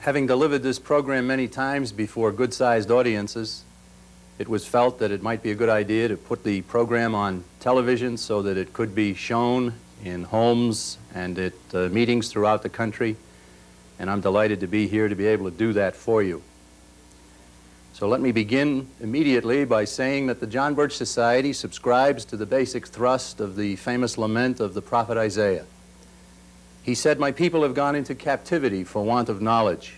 Having delivered this program many times before good-sized audiences, it was felt that it might be a good idea to put the program on television so that it could be shown in homes and at meetings throughout the country, and I'm delighted to be here to be able to do that for you. So let me begin immediately by saying that the John Birch Society subscribes to the basic thrust of the famous lament of the prophet Isaiah. He said, "My people have gone into captivity for want of knowledge."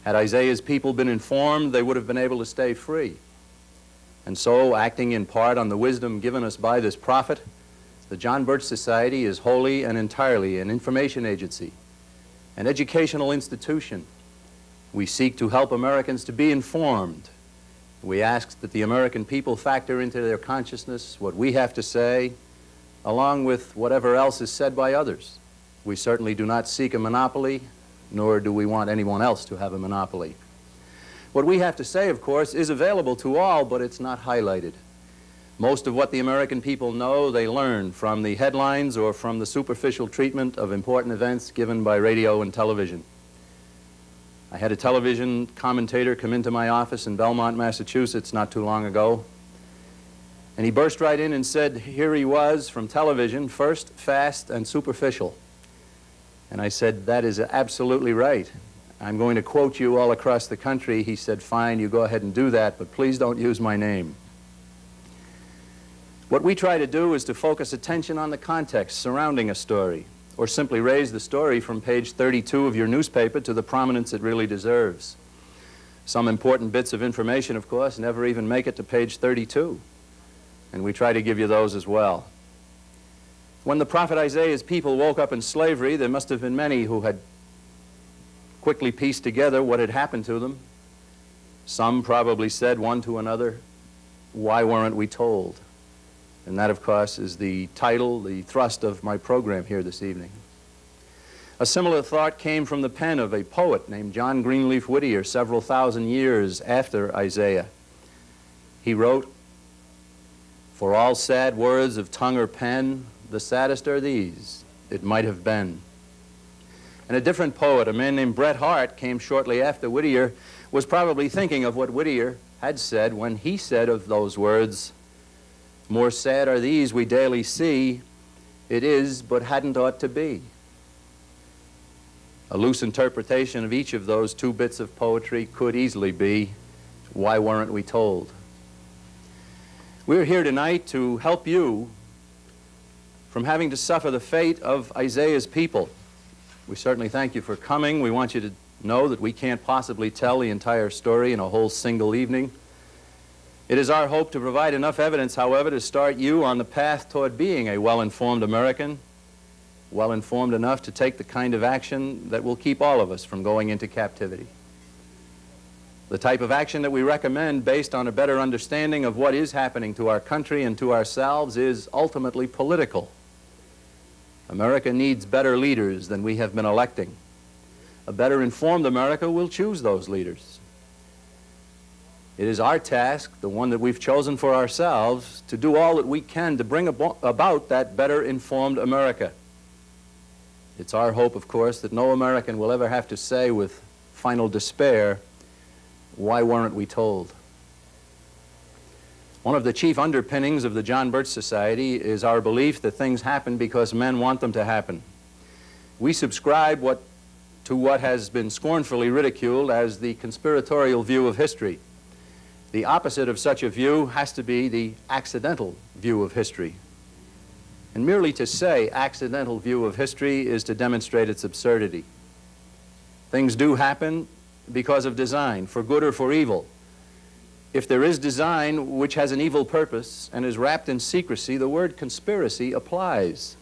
Had Isaiah's people been informed, they would have been able to stay free. And so, acting in part on the wisdom given us by this prophet, the John Birch Society is wholly and entirely an information agency, an educational institution. We seek to help Americans to be informed. We ask that the American people factor into their consciousness what we have to say, along with whatever else is said by others. We certainly do not seek a monopoly, nor do we want anyone else to have a monopoly. What we have to say, of course, is available to all, but it's not highlighted. Most of what the American people know, they learn from the headlines or from the superficial treatment of important events given by radio and television. I had a television commentator come into my office in Belmont, Massachusetts not too long ago, and he burst right in and said, here he was from television, first, fast, and superficial. And I said, that is absolutely right. I'm going to quote you all across the country. He said, fine, you go ahead and do that, but please don't use my name. What we try to do is to focus attention on the context surrounding a story, or simply raise the story from page 32 of your newspaper to the prominence it really deserves. Some important bits of information, of course, never even make it to page 32, and we try to give you those as well. When the prophet Isaiah's people woke up in slavery, there must have been many who had quickly pieced together what had happened to them. Some probably said one to another, why weren't we told? And that, of course, is the title, the thrust of my program here this evening. A similar thought came from the pen of a poet named John Greenleaf Whittier several thousand years after Isaiah. He wrote, "For all sad words of tongue or pen, the saddest are these, it might have been." And a different poet, a man named Bret Harte, came shortly after Whittier, was probably thinking of what Whittier had said when he said of those words, "More sad are these we daily see, it is but hadn't ought to be." A loose interpretation of each of those two bits of poetry could easily be, why weren't we told? We're here tonight to help you from having to suffer the fate of Isaiah's people. We certainly thank you for coming. We want you to know that we can't possibly tell the entire story in a whole single evening. It is our hope to provide enough evidence, however, to start you on the path toward being a well-informed American, well-informed enough to take the kind of action that will keep all of us from going into captivity. The type of action that we recommend based on a better understanding of what is happening to our country and to ourselves is ultimately political. America needs better leaders than we have been electing. A better informed America will choose those leaders. It is our task, the one that we've chosen for ourselves, to do all that we can to bring about that better informed America. It's our hope, of course, that no American will ever have to say with final despair, why weren't we told? One of the chief underpinnings of the John Birch Society is our belief that things happen because men want them to happen. We subscribe to what has been scornfully ridiculed as the conspiratorial view of history. The opposite of such a view has to be the accidental view of history. And merely to say accidental view of history is to demonstrate its absurdity. Things do happen because of design, for good or for evil. If there is design which has an evil purpose and is wrapped in secrecy, the word conspiracy applies.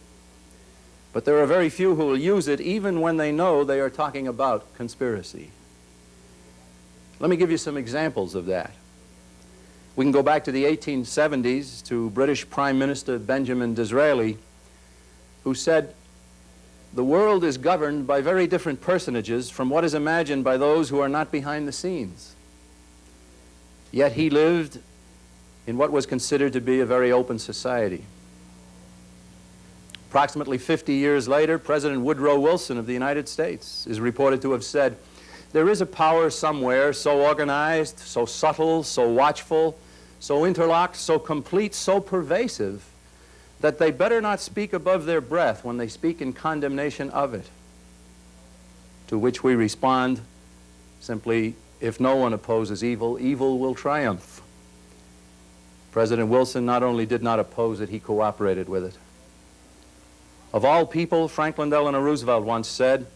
But there are very few who will use it even when they know they are talking about conspiracy. Let me give you some examples of that. We can go back to the 1870s to British Prime Minister Benjamin Disraeli, who said, "The world is governed by very different personages from what is imagined by those who are not behind the scenes." Yet he lived in what was considered to be a very open society. Approximately 50 years later, President Woodrow Wilson of the United States is reported to have said, There is a power somewhere so organized, so subtle, so watchful, so interlocked, so complete, so pervasive, that they better not speak above their breath when they speak in condemnation of it. To which we respond simply, if no one opposes evil, evil will triumph. President Wilson not only did not oppose it, he cooperated with it. Of all people, Franklin Delano Roosevelt once said,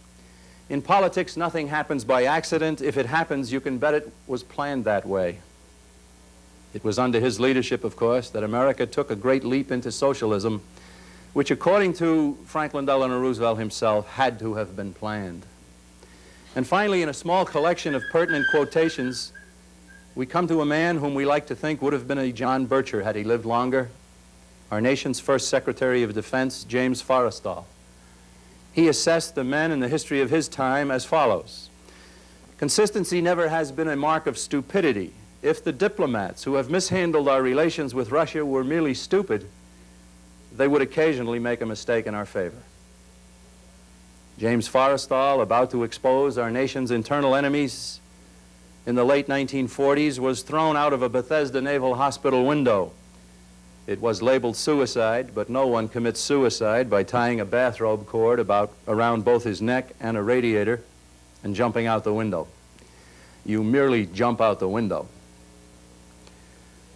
"In politics, nothing happens by accident. If it happens, you can bet it was planned that way." It was under his leadership, of course, that America took a great leap into socialism, which, according to Franklin Delano Roosevelt himself, had to have been planned. And finally, in a small collection of pertinent quotations, we come to a man whom we like to think would have been a John Bircher had he lived longer, our nation's first Secretary of Defense, James Forrestal. He assessed the men in the history of his time as follows: consistency never has been a mark of stupidity. If the diplomats who have mishandled our relations with Russia were merely stupid, they would occasionally make a mistake in our favor. James Forrestal, about to expose our nation's internal enemies in the late 1940s, was thrown out of a Bethesda Naval Hospital window. It was labeled suicide, but no one commits suicide by tying a bathrobe cord around both his neck and a radiator and jumping out the window. You merely jump out the window.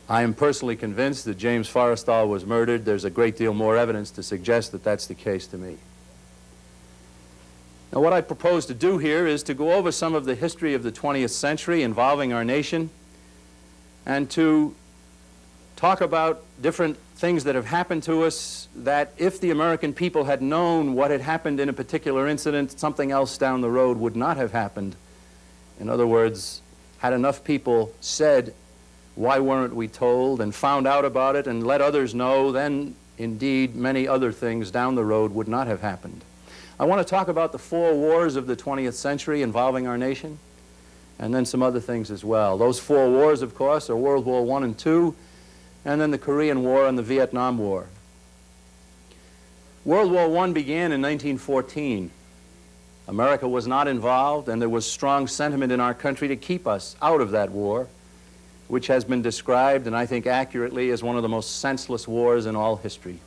I am personally convinced that James Forrestal was murdered. There's a great deal more evidence to suggest that that's the case to me. Now, what I propose to do here is to go over some of the history of the 20th century involving our nation and to talk about different things that have happened to us that if the American people had known what had happened in a particular incident, something else down the road would not have happened. In other words, had enough people said, "Why weren't we told?" and found out about it and let others know, then indeed many other things down the road would not have happened. I want to talk about the 4 wars of the 20th century involving our nation, and then some other things as well. Those 4 wars, of course, are World War I and II, and then the Korean War and the Vietnam War. World War I began in 1914. America was not involved, and there was strong sentiment in our country to keep us out of that war, which has been described, and I think accurately, as one of the most senseless wars in all history.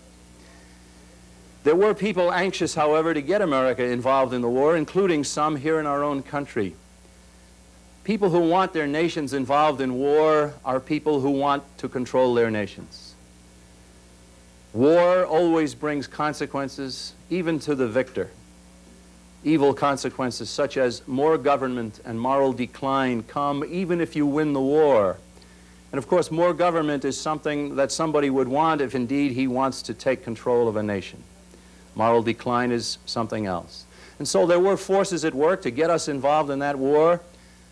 There were people anxious, however, to get America involved in the war, including some here in our own country. People who want their nations involved in war are people who want to control their nations. War always brings consequences, even to the victor. Evil consequences such as more government and moral decline come even if you win the war. And of course, more government is something that somebody would want if indeed he wants to take control of a nation. Moral decline is something else. And so there were forces at work to get us involved in that war,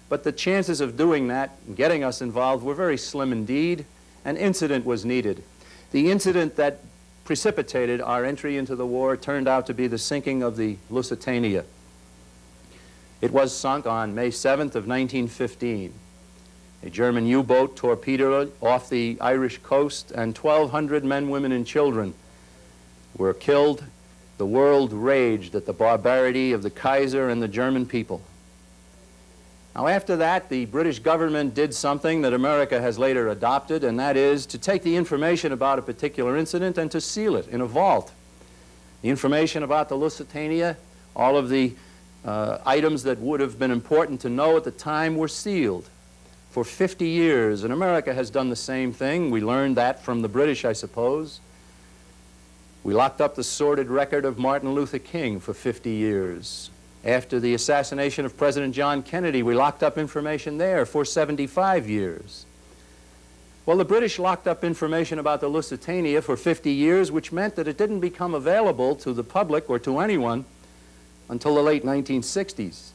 but the chances of doing that, getting us involved, were very slim indeed. An incident was needed. The incident that precipitated our entry into the war turned out to be the sinking of the Lusitania. It was sunk on May 7th of 1915. A German U-boat torpedoed it off the Irish coast, and 1,200 men, women, and children were killed. The world raged at the barbarity of the Kaiser and the German people. Now, after that, the British government did something that America has later adopted, and that is to take the information about a particular incident and to seal it in a vault. The information about the Lusitania, all of the items that would have been important to know at the time, were sealed for 50 years, and America has done the same thing. We learned that from the British, I suppose. We locked up the sordid record of Martin Luther King for 50 years. After the assassination of President John Kennedy, we locked up information there for 75 years. Well, the British locked up information about the Lusitania for 50 years, which meant that it didn't become available to the public or to anyone until the late 1960s.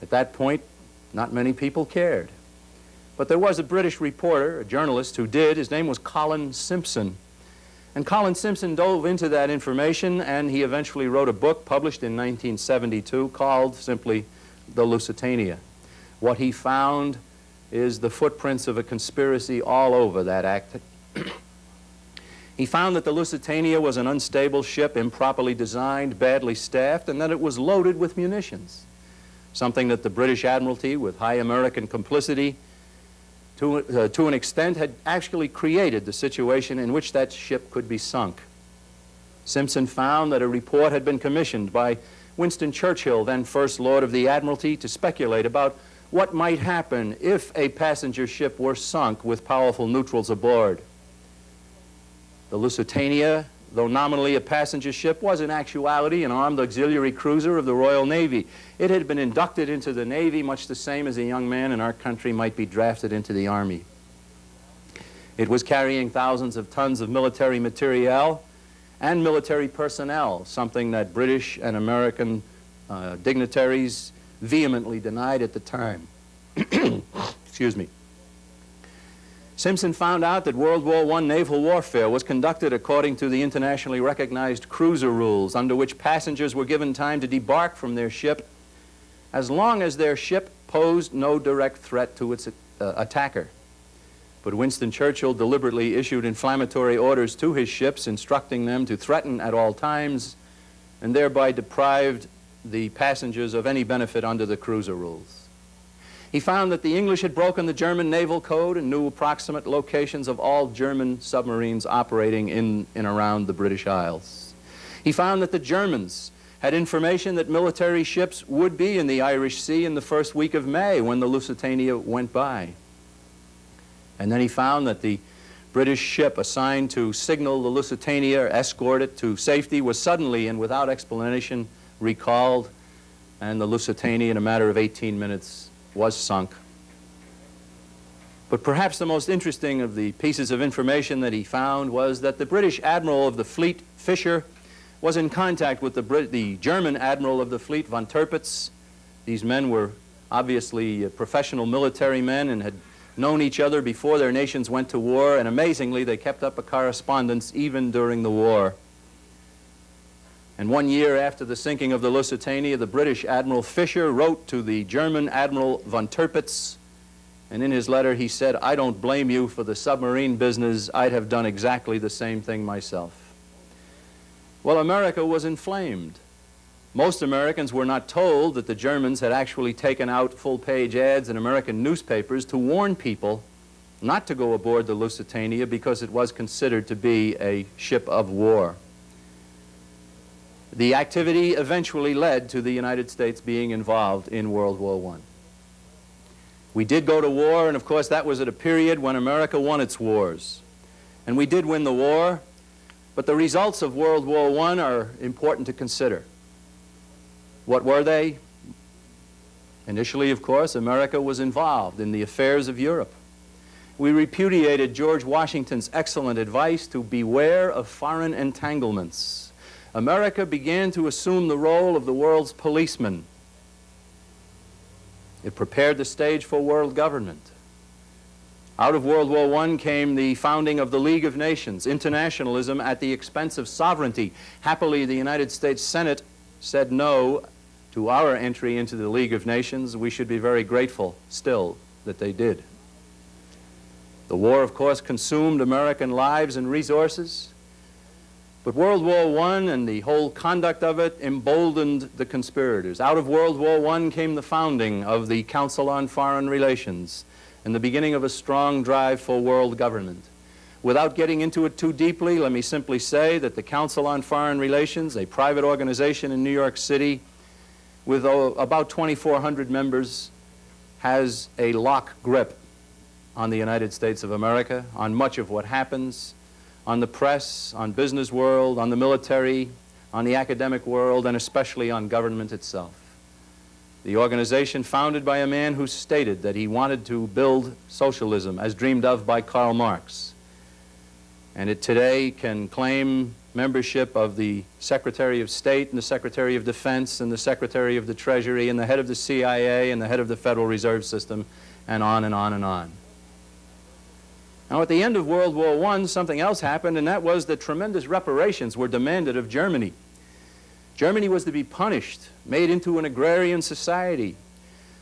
At that point, not many people cared. But there was a British reporter, a journalist, who did. His name was Colin Simpson. And Colin Simpson dove into that information, and he eventually wrote a book published in 1972 called simply The Lusitania. What he found is the footprints of a conspiracy all over that act. He found that the Lusitania was an unstable ship, improperly designed, badly staffed, and that it was loaded with munitions. something that the British Admiralty, with high American complicity, to an extent, had actually created the situation in which that ship could be sunk. Simpson found that a report had been commissioned by Winston Churchill, then First Lord of the Admiralty, to speculate about what might happen if a passenger ship were sunk with powerful neutrals aboard. The Lusitania, though nominally a passenger ship, was in actuality an armed auxiliary cruiser of the Royal Navy. It had been inducted into the Navy much the same as a young man in our country might be drafted into the Army. It was carrying thousands of tons of military materiel and military personnel, something that British and American dignitaries vehemently denied at the time. Excuse me. Simpson found out that World War I naval warfare was conducted according to the internationally recognized cruiser rules, under which passengers were given time to debark from their ship as long as their ship posed no direct threat to its attacker. But Winston Churchill deliberately issued inflammatory orders to his ships, instructing them to threaten at all times, and thereby deprived the passengers of any benefit under the cruiser rules. He found that the English had broken the German naval code and knew approximate locations of all German submarines operating in and around the British Isles. He found that the Germans had information that military ships would be in the Irish Sea in the first week of May when the Lusitania went by. And then he found that the British ship assigned to signal the Lusitania, escort it to safety, was suddenly and without explanation recalled, and the Lusitania in a matter of 18 minutes was sunk. But perhaps the most interesting of the pieces of information that he found was that the British Admiral of the fleet, Fisher, was in contact with the German Admiral of the fleet, von Tirpitz. These men were obviously professional military men and had known each other before their nations went to war, and amazingly they kept up a correspondence even during the war. And 1 year after the sinking of the Lusitania, the British Admiral Fisher wrote to the German Admiral von Tirpitz, and in his letter he said, "I don't blame you for the submarine business. I'd have done exactly the same thing myself." Well, America was inflamed. Most Americans were not told that the Germans had actually taken out full-page ads in American newspapers to warn people not to go aboard the Lusitania because it was considered to be a ship of war. The activity eventually led to the United States being involved in World War I. We did go to war, and of course that was at a period when America won its wars. And we did win the war, but the results of World War I are important to consider. What were they? Initially, of course, America was involved in the affairs of Europe. We repudiated George Washington's excellent advice to beware of foreign entanglements. America began to assume the role of the world's policeman. It prepared the stage for world government. Out of World War I came the founding of the League of Nations, internationalism at the expense of sovereignty. Happily, the United States Senate said no to our entry into the League of Nations. We should be very grateful still that they did. The war, of course, consumed American lives and resources. But World War I and the whole conduct of it emboldened the conspirators. Out of World War I came the founding of the Council on Foreign Relations and the beginning of a strong drive for world government. Without getting into it too deeply, let me simply say that the Council on Foreign Relations, a private organization in New York City with about 2,400 members, has a lock grip on the United States of America, on much of what happens, on the press, on business world, on the military, on the academic world, and especially on government itself. The organization founded by a man who stated that he wanted to build socialism as dreamed of by Karl Marx. And it today can claim membership of the Secretary of State and the Secretary of Defense and the Secretary of the Treasury and the head of the CIA and the head of the Federal Reserve System, and on and on and on. Now, at the end of World War I, something else happened, and that was that tremendous reparations were demanded of Germany. Germany was to be punished, made into an agrarian society.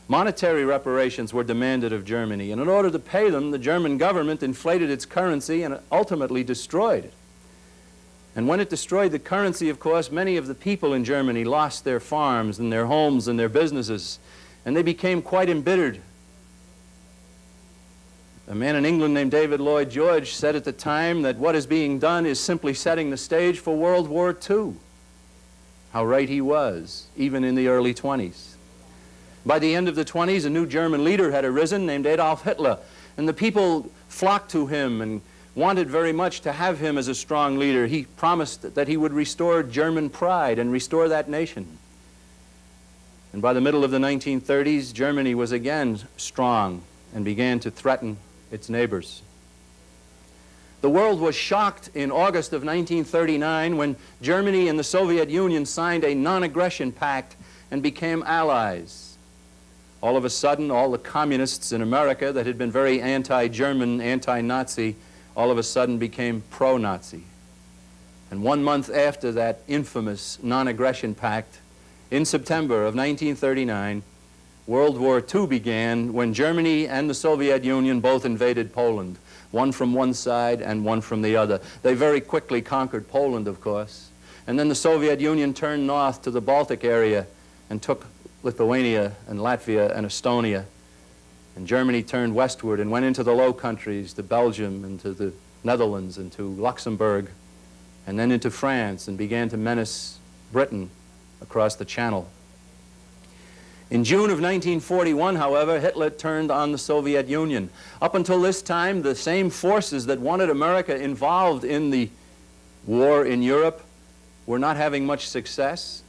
Monetary reparations were demanded of Germany, and in order to pay them, the German government inflated its currency and ultimately destroyed it. And when it destroyed the currency, of course, many of the people in Germany lost their farms and their homes and their businesses. and they became quite embittered. A man in England named David Lloyd George said at the time that what is being done is simply setting the stage for World War II. How right he was, even in the early 20s. By the end of the 20s, a new German leader had arisen named Adolf Hitler, and the people flocked to him and wanted very much to have him as a strong leader. He promised that he would restore German pride and restore that nation. And by the middle of the 1930s, Germany was again strong and began to threaten its neighbors. The world was shocked in August of 1939 when Germany and the Soviet Union signed a non-aggression pact and became allies. All of a sudden, all the communists in America that had been very anti-German, anti-Nazi, all of a sudden became pro-Nazi. And 1 month after that infamous non-aggression pact, in September of 1939, World War II began when Germany and the Soviet Union both invaded Poland, one from one side and one from the other. They very quickly conquered Poland, of course. And then the Soviet Union turned north to the Baltic area and took Lithuania and Latvia and Estonia. And Germany turned westward and went into the Low Countries, to Belgium and to the Netherlands and to Luxembourg, and then into France, and began to menace Britain across the Channel. In June of 1941, however, Hitler turned on the Soviet Union. Up until this time, the same forces that wanted America involved in the war in Europe were not having much success.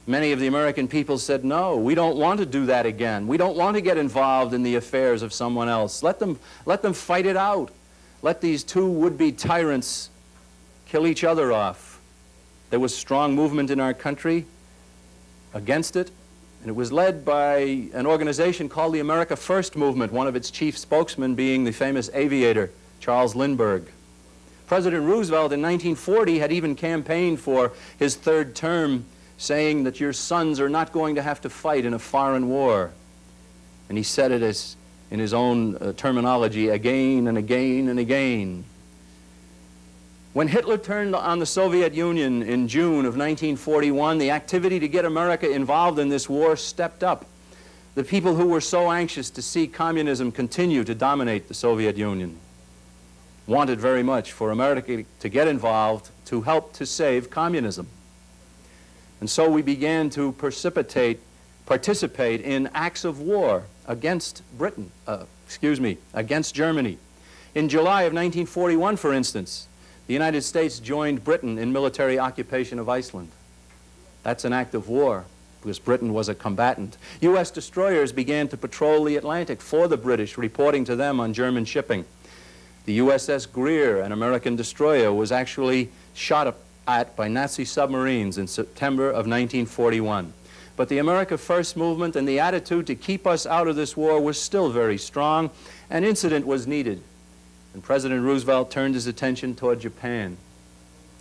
Many of the American people said, no, we don't want to do that again. We don't want to get involved in the affairs of someone else. Let them fight it out. Let these two would-be tyrants kill each other off. There was strong movement in our country against it. And it was led by an organization called the America First Movement, one of its chief spokesmen being the famous aviator, Charles Lindbergh. President Roosevelt in 1940 had even campaigned for his third term, saying that your sons are not going to have to fight in a foreign war. And he said it as, in his own terminology, again and again and again. When Hitler turned on the Soviet Union in June of 1941, the activity to get America involved in this war stepped up. The people who were so anxious to see communism continue to dominate the Soviet Union wanted very much for America to get involved to help to save communism. And so we began to participate in acts of war against against Germany. In July of 1941, for instance, the United States joined Britain in military occupation of Iceland. That's an act of war, because Britain was a combatant. U.S. destroyers began to patrol the Atlantic for the British, reporting to them on German shipping. The USS Greer, an American destroyer, was actually shot at by Nazi submarines in September of 1941. But the America First movement and the attitude to keep us out of this war was still very strong. An incident was needed, and President Roosevelt turned his attention toward Japan.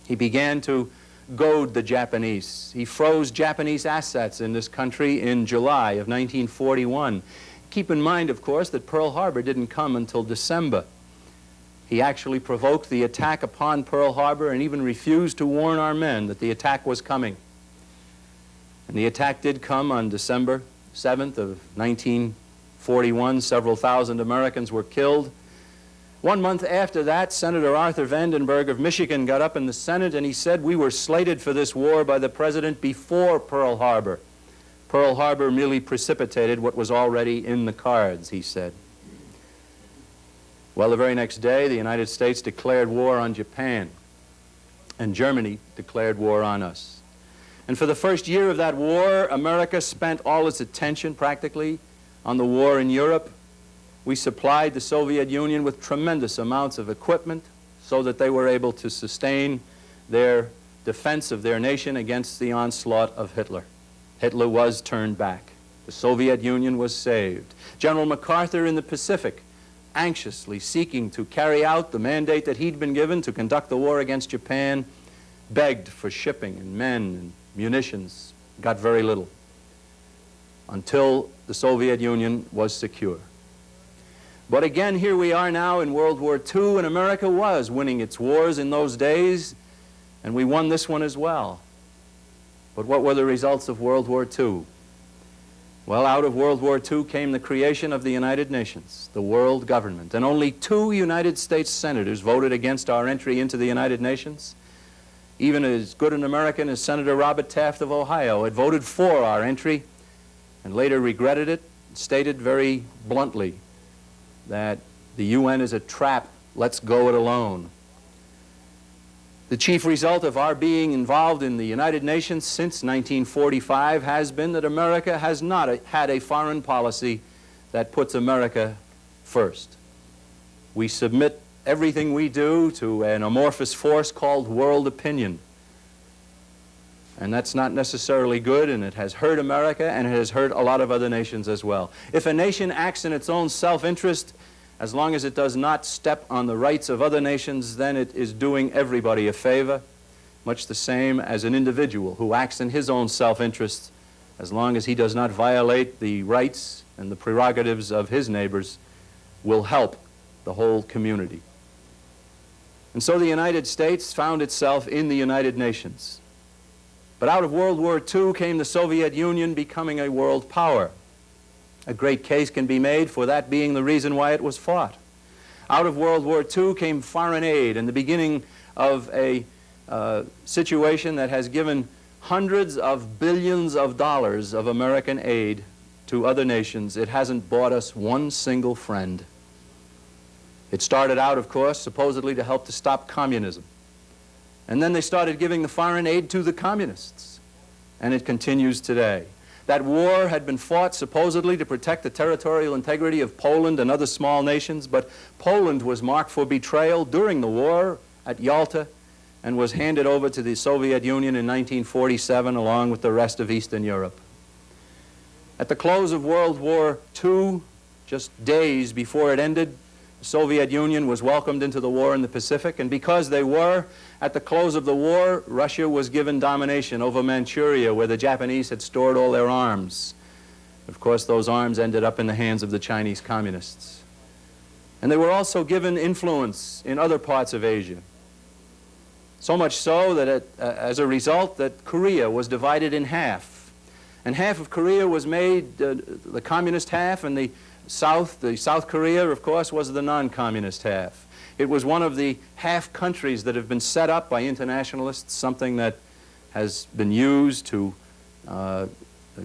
He began to goad the Japanese. He froze Japanese assets in this country in July of 1941. Keep in mind, of course, that Pearl Harbor didn't come until December. He actually provoked the attack upon Pearl Harbor and even refused to warn our men that the attack was coming. And the attack did come on December 7th of 1941. Several thousand Americans were killed. 1 month after that, Senator Arthur Vandenberg of Michigan got up in the Senate and he said, we were slated for this war by the President before Pearl Harbor. Pearl Harbor merely precipitated what was already in the cards, he said. Well, the very next day, the United States declared war on Japan, and Germany declared war on us. And for the first year of that war, America spent all its attention, practically, on the war in Europe. We supplied the Soviet Union with tremendous amounts of equipment so that they were able to sustain their defense of their nation against the onslaught of Hitler. Hitler was turned back. The Soviet Union was saved. General MacArthur in the Pacific, anxiously seeking to carry out the mandate that he'd been given to conduct the war against Japan, begged for shipping and men and munitions, got very little, until the Soviet Union was secure. But again, here we are now in World War II, and America was winning its wars in those days, and we won this one as well. But what were the results of World War II? Well, out of World War II came the creation of the United Nations, the world government, and only 2 United States senators voted against our entry into the United Nations. Even as good an American as Senator Robert Taft of Ohio had voted for our entry and later regretted it, stated very bluntly that the UN is a trap, let's go it alone. The chief result of our being involved in the United Nations since 1945 has been that America has not had a foreign policy that puts America first. We submit everything we do to an amorphous force called world opinion. And that's not necessarily good, and it has hurt America, and it has hurt a lot of other nations as well. If a nation acts in its own self-interest, as long as it does not step on the rights of other nations, then it is doing everybody a favor, much the same as an individual who acts in his own self-interest, as long as he does not violate the rights and the prerogatives of his neighbors, will help the whole community. And so the United States found itself in the United Nations. But out of World War II came the Soviet Union becoming a world power. A great case can be made for that being the reason why it was fought. Out of World War II came foreign aid and the beginning of a situation that has given hundreds of billions of dollars of American aid to other nations. It hasn't bought us one single friend. It started out, of course, supposedly to help to stop communism. And then they started giving the foreign aid to the communists. And it continues today. That war had been fought supposedly to protect the territorial integrity of Poland and other small nations, but Poland was marked for betrayal during the war at Yalta and was handed over to the Soviet Union in 1947 along with the rest of Eastern Europe. At the close of World War II, just days before it ended, the Soviet Union was welcomed into the war in the Pacific, and because they were, at the close of the war, Russia was given domination over Manchuria, where the Japanese had stored all their arms. Of course, those arms ended up in the hands of the Chinese communists. And they were also given influence in other parts of Asia. So much so that as a result, that Korea was divided in half. And half of Korea was made the communist half, and the South Korea, of course, was the non-communist half. It was one of the half countries that have been set up by internationalists, something that has been used to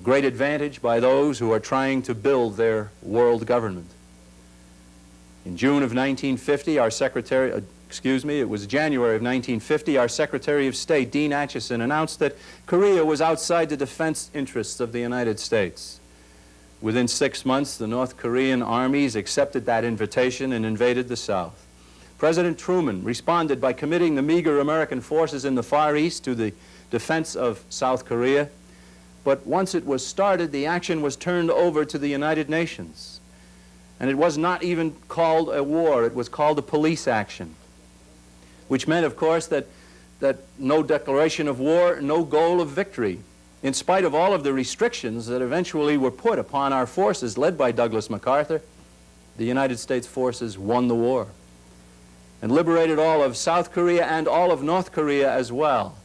great advantage by those who are trying to build their world government. In June of 1950, it was January of 1950, our Secretary of State, Dean Acheson, announced that Korea was outside the defense interests of the United States. Within 6 months, the North Korean armies accepted that invitation and invaded the South. President Truman responded by committing the meager American forces in the Far East to the defense of South Korea. But once it was started, the action was turned over to the United Nations. And it was not even called a war, it was called a police action, which meant, of course, that no declaration of war, no goal of victory. In spite of all of the restrictions that eventually were put upon our forces, led by Douglas MacArthur, the United States forces won the war and liberated all of South Korea and all of North Korea as well.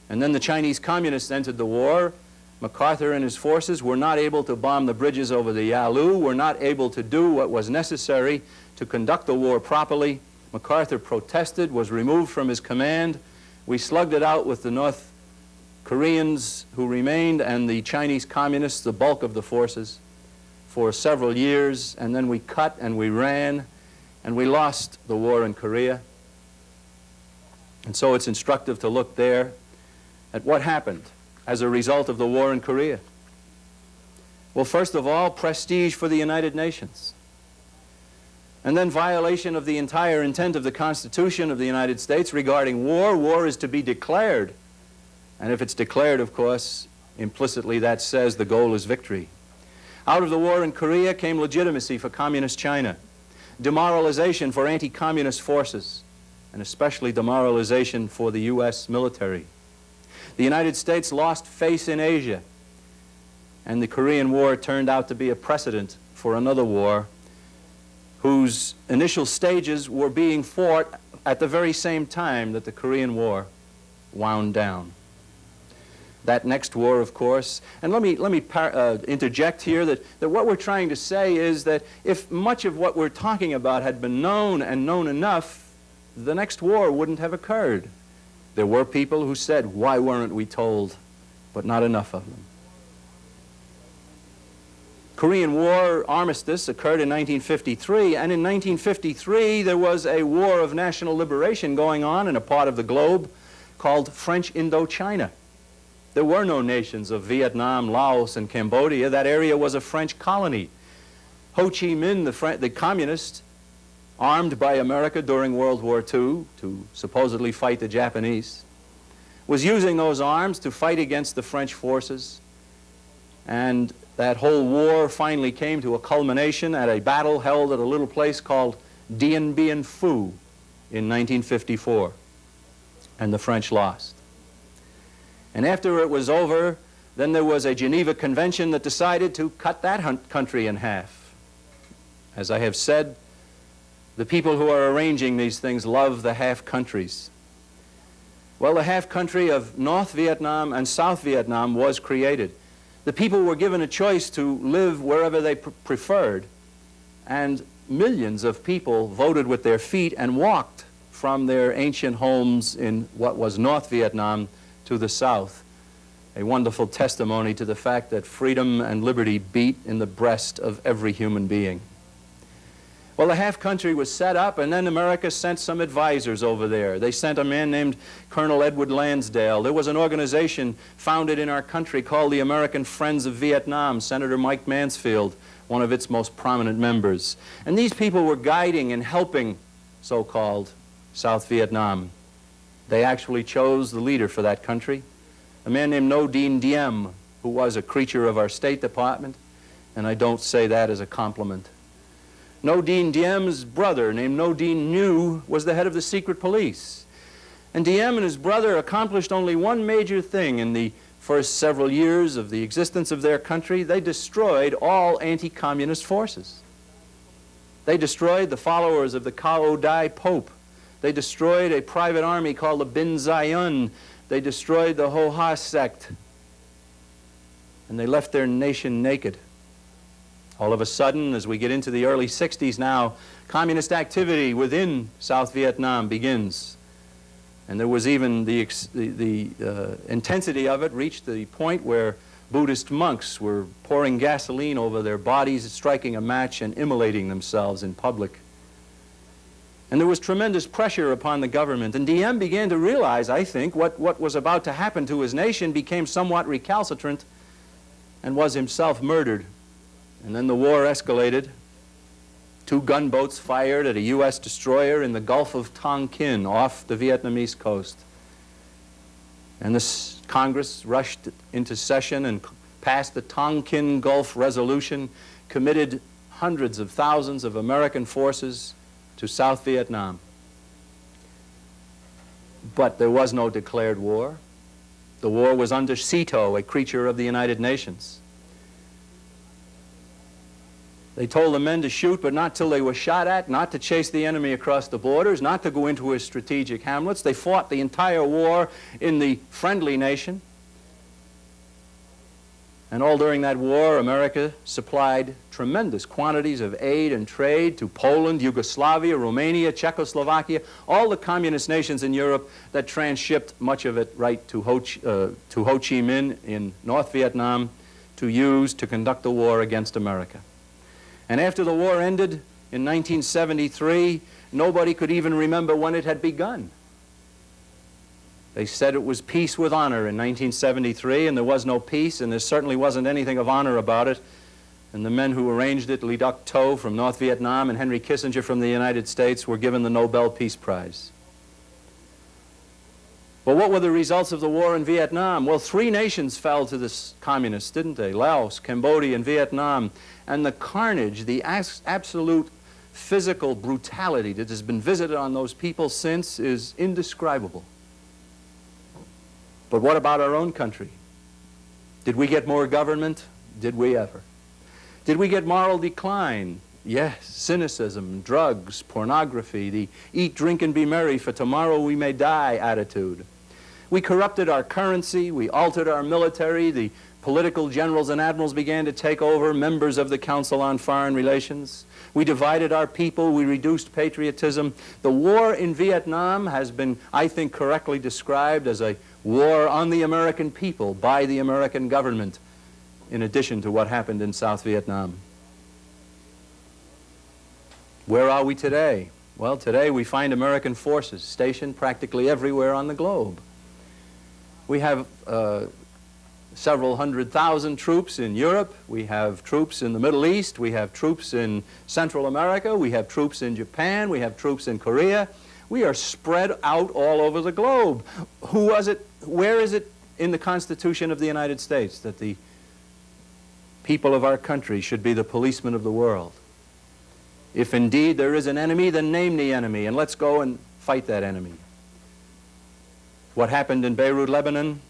And then the Chinese communists entered the war. MacArthur and his forces were not able to bomb the bridges over the Yalu, were not able to do what was necessary to conduct the war properly. MacArthur protested, was removed from his command. We slugged it out with the North Koreans who remained and the Chinese communists, the bulk of the forces, for several years, and then we cut and we ran and we lost the war in Korea. And so it's instructive to look there at what happened as a result of the war in Korea. Well, first of all, prestige for the United Nations. And then violation of the entire intent of the Constitution of the United States regarding war. War is to be declared. And if it's declared, of course, implicitly that says the goal is victory. Out of the war in Korea came legitimacy for communist China, demoralization for anti-communist forces, and especially demoralization for the U.S. military. The United States lost face in Asia, and the Korean War turned out to be a precedent for another war whose initial stages were being fought at the very same time that the Korean War wound down. that next war, of course. And let me interject here that what we're trying to say is that if much of what we're talking about had been known and known enough, the next war wouldn't have occurred. There were people who said, why weren't we told? But not enough of them. Korean War armistice occurred in 1953, and in 1953 there was a war of national liberation going on in a part of the globe called French Indochina. There were no nations of Vietnam, Laos, and Cambodia. That area was a French colony. Ho Chi Minh, the communist, armed by America during World War II to supposedly fight the Japanese, was using those arms to fight against the French forces. And that whole war finally came to a culmination at a battle held at a little place called Dien Bien Phu in 1954. And the French lost. And after it was over, then there was a Geneva Convention that decided to cut that country in half. As I have said, the people who are arranging these things love the half countries. Well, the half country of North Vietnam and South Vietnam was created. The people were given a choice to live wherever they preferred, and millions of people voted with their feet and walked from their ancient homes in what was North Vietnam to the south. A wonderful testimony to the fact that freedom and liberty beat in the breast of every human being. Well, the half country was set up, and then America sent some advisors over there. They sent a man named Colonel Edward Lansdale. There was an organization founded in our country called the American Friends of Vietnam. Senator Mike Mansfield, one of its most prominent members. And these people were guiding and helping so-called South Vietnam. They actually chose the leader for that country, a man named Ngo Dinh Diem, who was a creature of our State Department, and I don't say that as a compliment. Ngo Dinh Diem's brother, named Ngo Dinh Nhu, was the head of the secret police. And Diem and his brother accomplished only one major thing in the first several years of the existence of their country. They destroyed all anti-communist forces. They destroyed the followers of the Cao Dai Pope. They destroyed a private army called the Bin Zayun. They destroyed the Ho Ha sect. And they left their nation naked. All of a sudden, as we get into the early 60s now, communist activity within South Vietnam begins. And there was even the intensity of it reached the point where Buddhist monks were pouring gasoline over their bodies, striking a match, and immolating themselves in public. And there was tremendous pressure upon the government. And Diem began to realize, I think, what was about to happen to his nation, became somewhat recalcitrant, and was himself murdered. And then the war escalated. 2 gunboats fired at a U.S. destroyer in the Gulf of Tonkin off the Vietnamese coast. And this Congress rushed into session and passed the Tonkin Gulf Resolution, committed hundreds of thousands of American forces to South Vietnam. But there was no declared war. The war was under SEATO, a creature of the United Nations. They told the men to shoot, but not till they were shot at, not to chase the enemy across the borders, not to go into his strategic hamlets. They fought the entire war in the friendly nation. And all during that war, America supplied tremendous quantities of aid and trade to Poland, Yugoslavia, Romania, Czechoslovakia, all the communist nations in Europe that transshipped much of it right to Ho Chi Minh in North Vietnam to use to conduct the war against America. And after the war ended in 1973, nobody could even remember when it had begun. They said it was peace with honor in 1973, and there was no peace, and there certainly wasn't anything of honor about it. And the men who arranged it, Le Duc Tho from North Vietnam and Henry Kissinger from the United States, were given the Nobel Peace Prize. But what were the results of the war in Vietnam? Well, 3 nations fell to the communists, didn't they? Laos, Cambodia, and Vietnam. And the carnage, the absolute physical brutality that has been visited on those people since is indescribable. But what about our own country? Did we get more government? Did we ever? Did we get moral decline? Yes, cynicism, drugs, pornography, the eat, drink, and be merry, for tomorrow we may die attitude. We corrupted our currency, we altered our military, the political generals and admirals began to take over, members of the Council on Foreign Relations. We divided our people, we reduced patriotism. The war in Vietnam has been, I think, correctly described as a war on the American people by the American government, in addition to what happened in South Vietnam. Where are we today? Well, today we find American forces stationed practically everywhere on the globe. We have several 100,000 troops in Europe. We have troops in the Middle East. We have troops in Central America. We have troops in Japan. We have troops in Korea. We are spread out all over the globe. Where is it in the Constitution of the United States that the people of our country should be the policemen of the world? If indeed there is an enemy, then name the enemy, and let's go and fight that enemy. What happened in Beirut, Lebanon,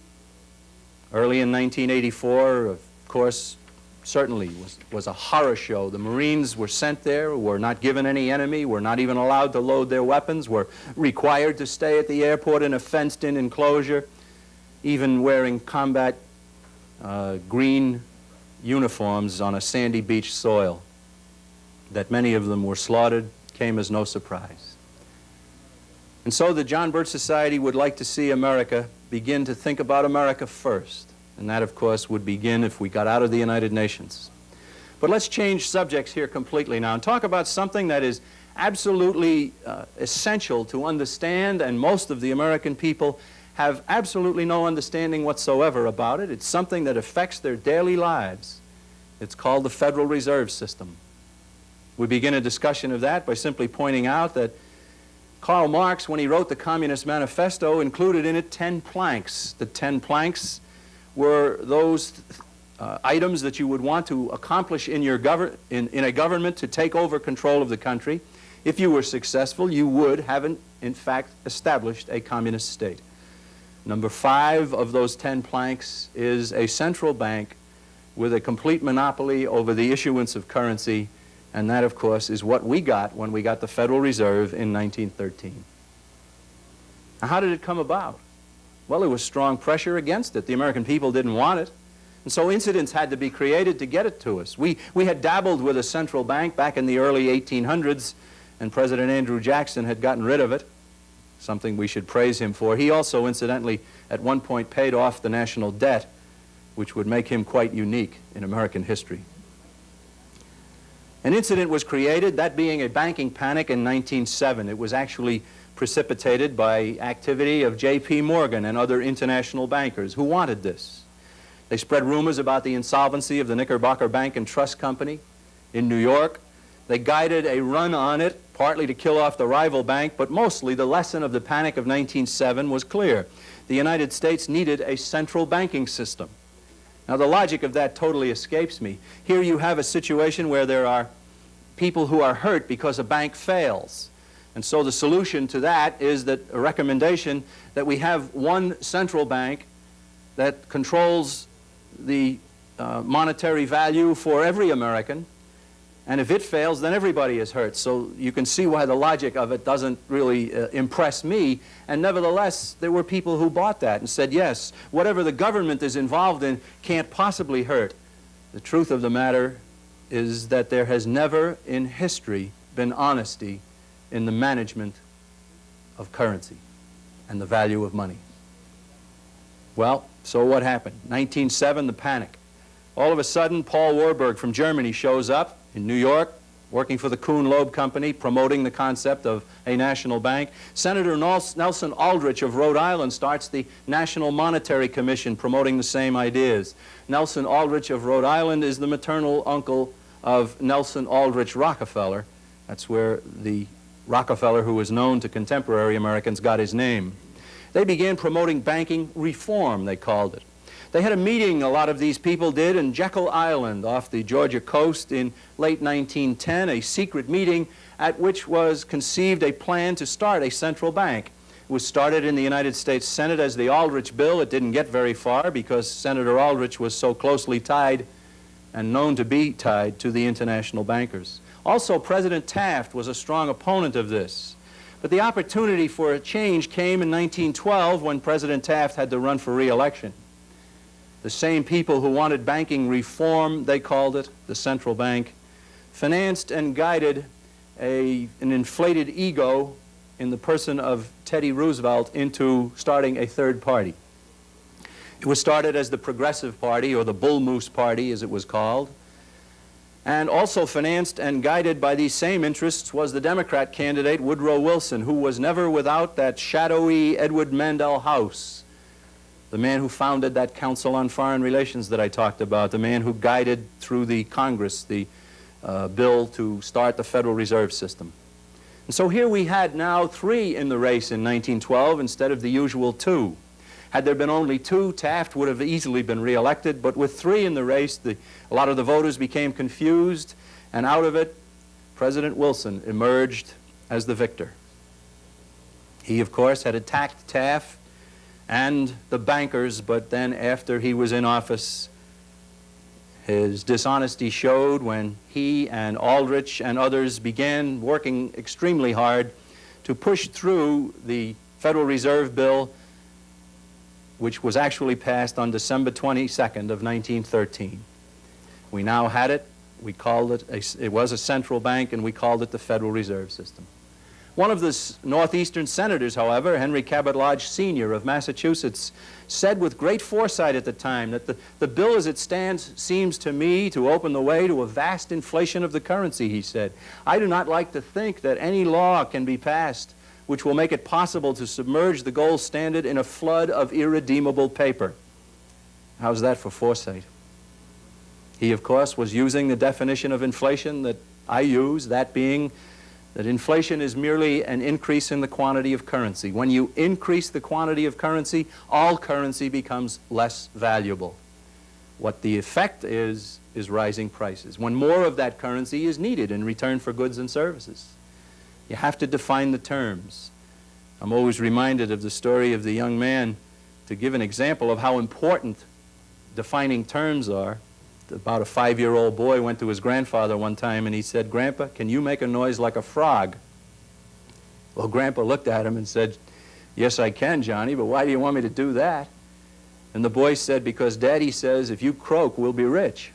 early in 1984, of course, certainly was a horror show. The Marines were sent there, were not given any enemy, were not even allowed to load their weapons, were required to stay at the airport in a fenced-in enclosure, even wearing combat green uniforms on a sandy beach soil. That many of them were slaughtered came as no surprise. And so the John Birch Society would like to see America begin to think about America first. And that, of course, would begin if we got out of the United Nations. But let's change subjects here completely now and talk about something that is absolutely essential to understand, and most of the American people have absolutely no understanding whatsoever about it. It's something that affects their daily lives. It's called the Federal Reserve System. We begin a discussion of that by simply pointing out that Karl Marx, when he wrote the Communist Manifesto, included in it 10 planks. The 10 planks were those items that you would want to accomplish in a government to take over control of the country. If you were successful, you would have, in fact, established a communist state. Number 5 of those 10 planks is a central bank with a complete monopoly over the issuance of currency, and that, of course, is what we got when we got the Federal Reserve in 1913. Now, how did it come about? Well, there was strong pressure against it. The American people didn't want it. And so incidents had to be created to get it to us. We had dabbled with a central bank back in the early 1800s, and President Andrew Jackson had gotten rid of it, something we should praise him for. He also, incidentally, at one point paid off the national debt, which would make him quite unique in American history. An incident was created, that being a banking panic in 1907. It was actually precipitated by activity of J.P. Morgan and other international bankers who wanted this. They spread rumors about the insolvency of the Knickerbocker Bank and Trust Company in New York. They guided a run on it, partly to kill off the rival bank, but mostly the lesson of the panic of 1907 was clear. The United States needed a central banking system. Now, the logic of that totally escapes me. Here you have a situation where there are people who are hurt because a bank fails. And so the solution to that is that a recommendation that we have one central bank that controls the monetary value for every American, and if it fails, then everybody is hurt. So you can see why the logic of it doesn't really impress me. And nevertheless, there were people who bought that and said, yes, whatever the government is involved in can't possibly hurt. The truth of the matter is that there has never in history been honesty in the management of currency and the value of money. Well, so what happened? 1907, the panic. All of a sudden, Paul Warburg from Germany shows up in New York, working for the Kuhn-Loeb Company, promoting the concept of a national bank. Senator Nelson Aldrich of Rhode Island starts the National Monetary Commission, promoting the same ideas. Nelson Aldrich of Rhode Island is the maternal uncle of Nelson Aldrich Rockefeller. That's where the Rockefeller who was known to contemporary Americans got his name. They began promoting banking reform, they called it. They had a meeting, a lot of these people did, in Jekyll Island off the Georgia coast in late 1910, a secret meeting at which was conceived a plan to start a central bank. It was started in the United States Senate as the Aldrich Bill. It didn't get very far because Senator Aldrich was so closely tied and known to be tied to the international bankers. Also, President Taft was a strong opponent of this. But the opportunity for a change came in 1912 when President Taft had to run for re-election. The same people who wanted banking reform, they called it, the central bank, financed and guided an inflated ego in the person of Teddy Roosevelt into starting a third party. It was started as the Progressive Party, or the Bull Moose Party as it was called. And also financed and guided by these same interests was the Democrat candidate Woodrow Wilson, who was never without that shadowy Edward Mandell House, the man who founded that Council on Foreign Relations that I talked about, the man who guided through the Congress the bill to start the Federal Reserve System. And so here we had now 3 in the race in 1912 instead of the usual 2. Had there been only 2, Taft would have easily been re-elected, but with 3 in the race, a lot of the voters became confused, and out of it, President Wilson emerged as the victor. He, of course, had attacked Taft and the bankers, but then after he was in office, his dishonesty showed when he and Aldrich and others began working extremely hard to push through the Federal Reserve Bill, which was actually passed on December 22nd of 1913. We now had it. We called it, it was a central bank, and we called it the Federal Reserve System. One of the Northeastern senators, however, Henry Cabot Lodge Sr. of Massachusetts, said with great foresight at the time that the bill as it stands seems to me to open the way to a vast inflation of the currency, he said. I do not like to think that any law can be passed which will make it possible to submerge the gold standard in a flood of irredeemable paper. How's that for foresight? He, of course, was using the definition of inflation that I use, that being that inflation is merely an increase in the quantity of currency. When you increase the quantity of currency, all currency becomes less valuable. What the effect is rising prices, when more of that currency is needed in return for goods and services. You have to define the terms. I'm always reminded of the story of the young man, to give an example of how important defining terms are. About a 5-year-old boy went to his grandfather one time and he said, "Grandpa, can you make a noise like a frog?" Well, Grandpa looked at him and said, "Yes, I can, Johnny, but why do you want me to do that?" And the boy said, "Because Daddy says if you croak, we'll be rich."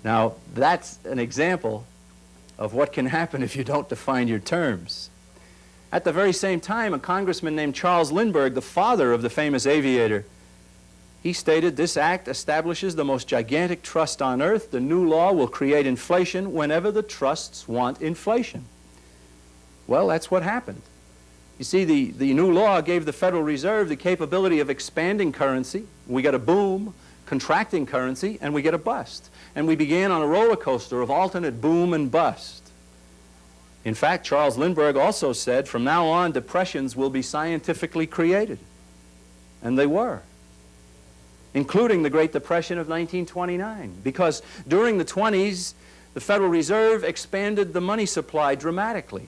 Now, that's an example of what can happen if you don't define your terms. At the very same time, a congressman named Charles Lindbergh, the father of the famous aviator, he stated, "This act establishes the most gigantic trust on earth. The new law will create inflation whenever the trusts want inflation." Well, that's what happened. You see, the new law gave the Federal Reserve the capability of expanding currency. We get a boom, contracting currency, and we get a bust. And we began on a roller coaster of alternate boom and bust. In fact, Charles Lindbergh also said, from now on, depressions will be scientifically created. And they were, including the Great Depression of 1929, because during the 20s, the Federal Reserve expanded the money supply dramatically.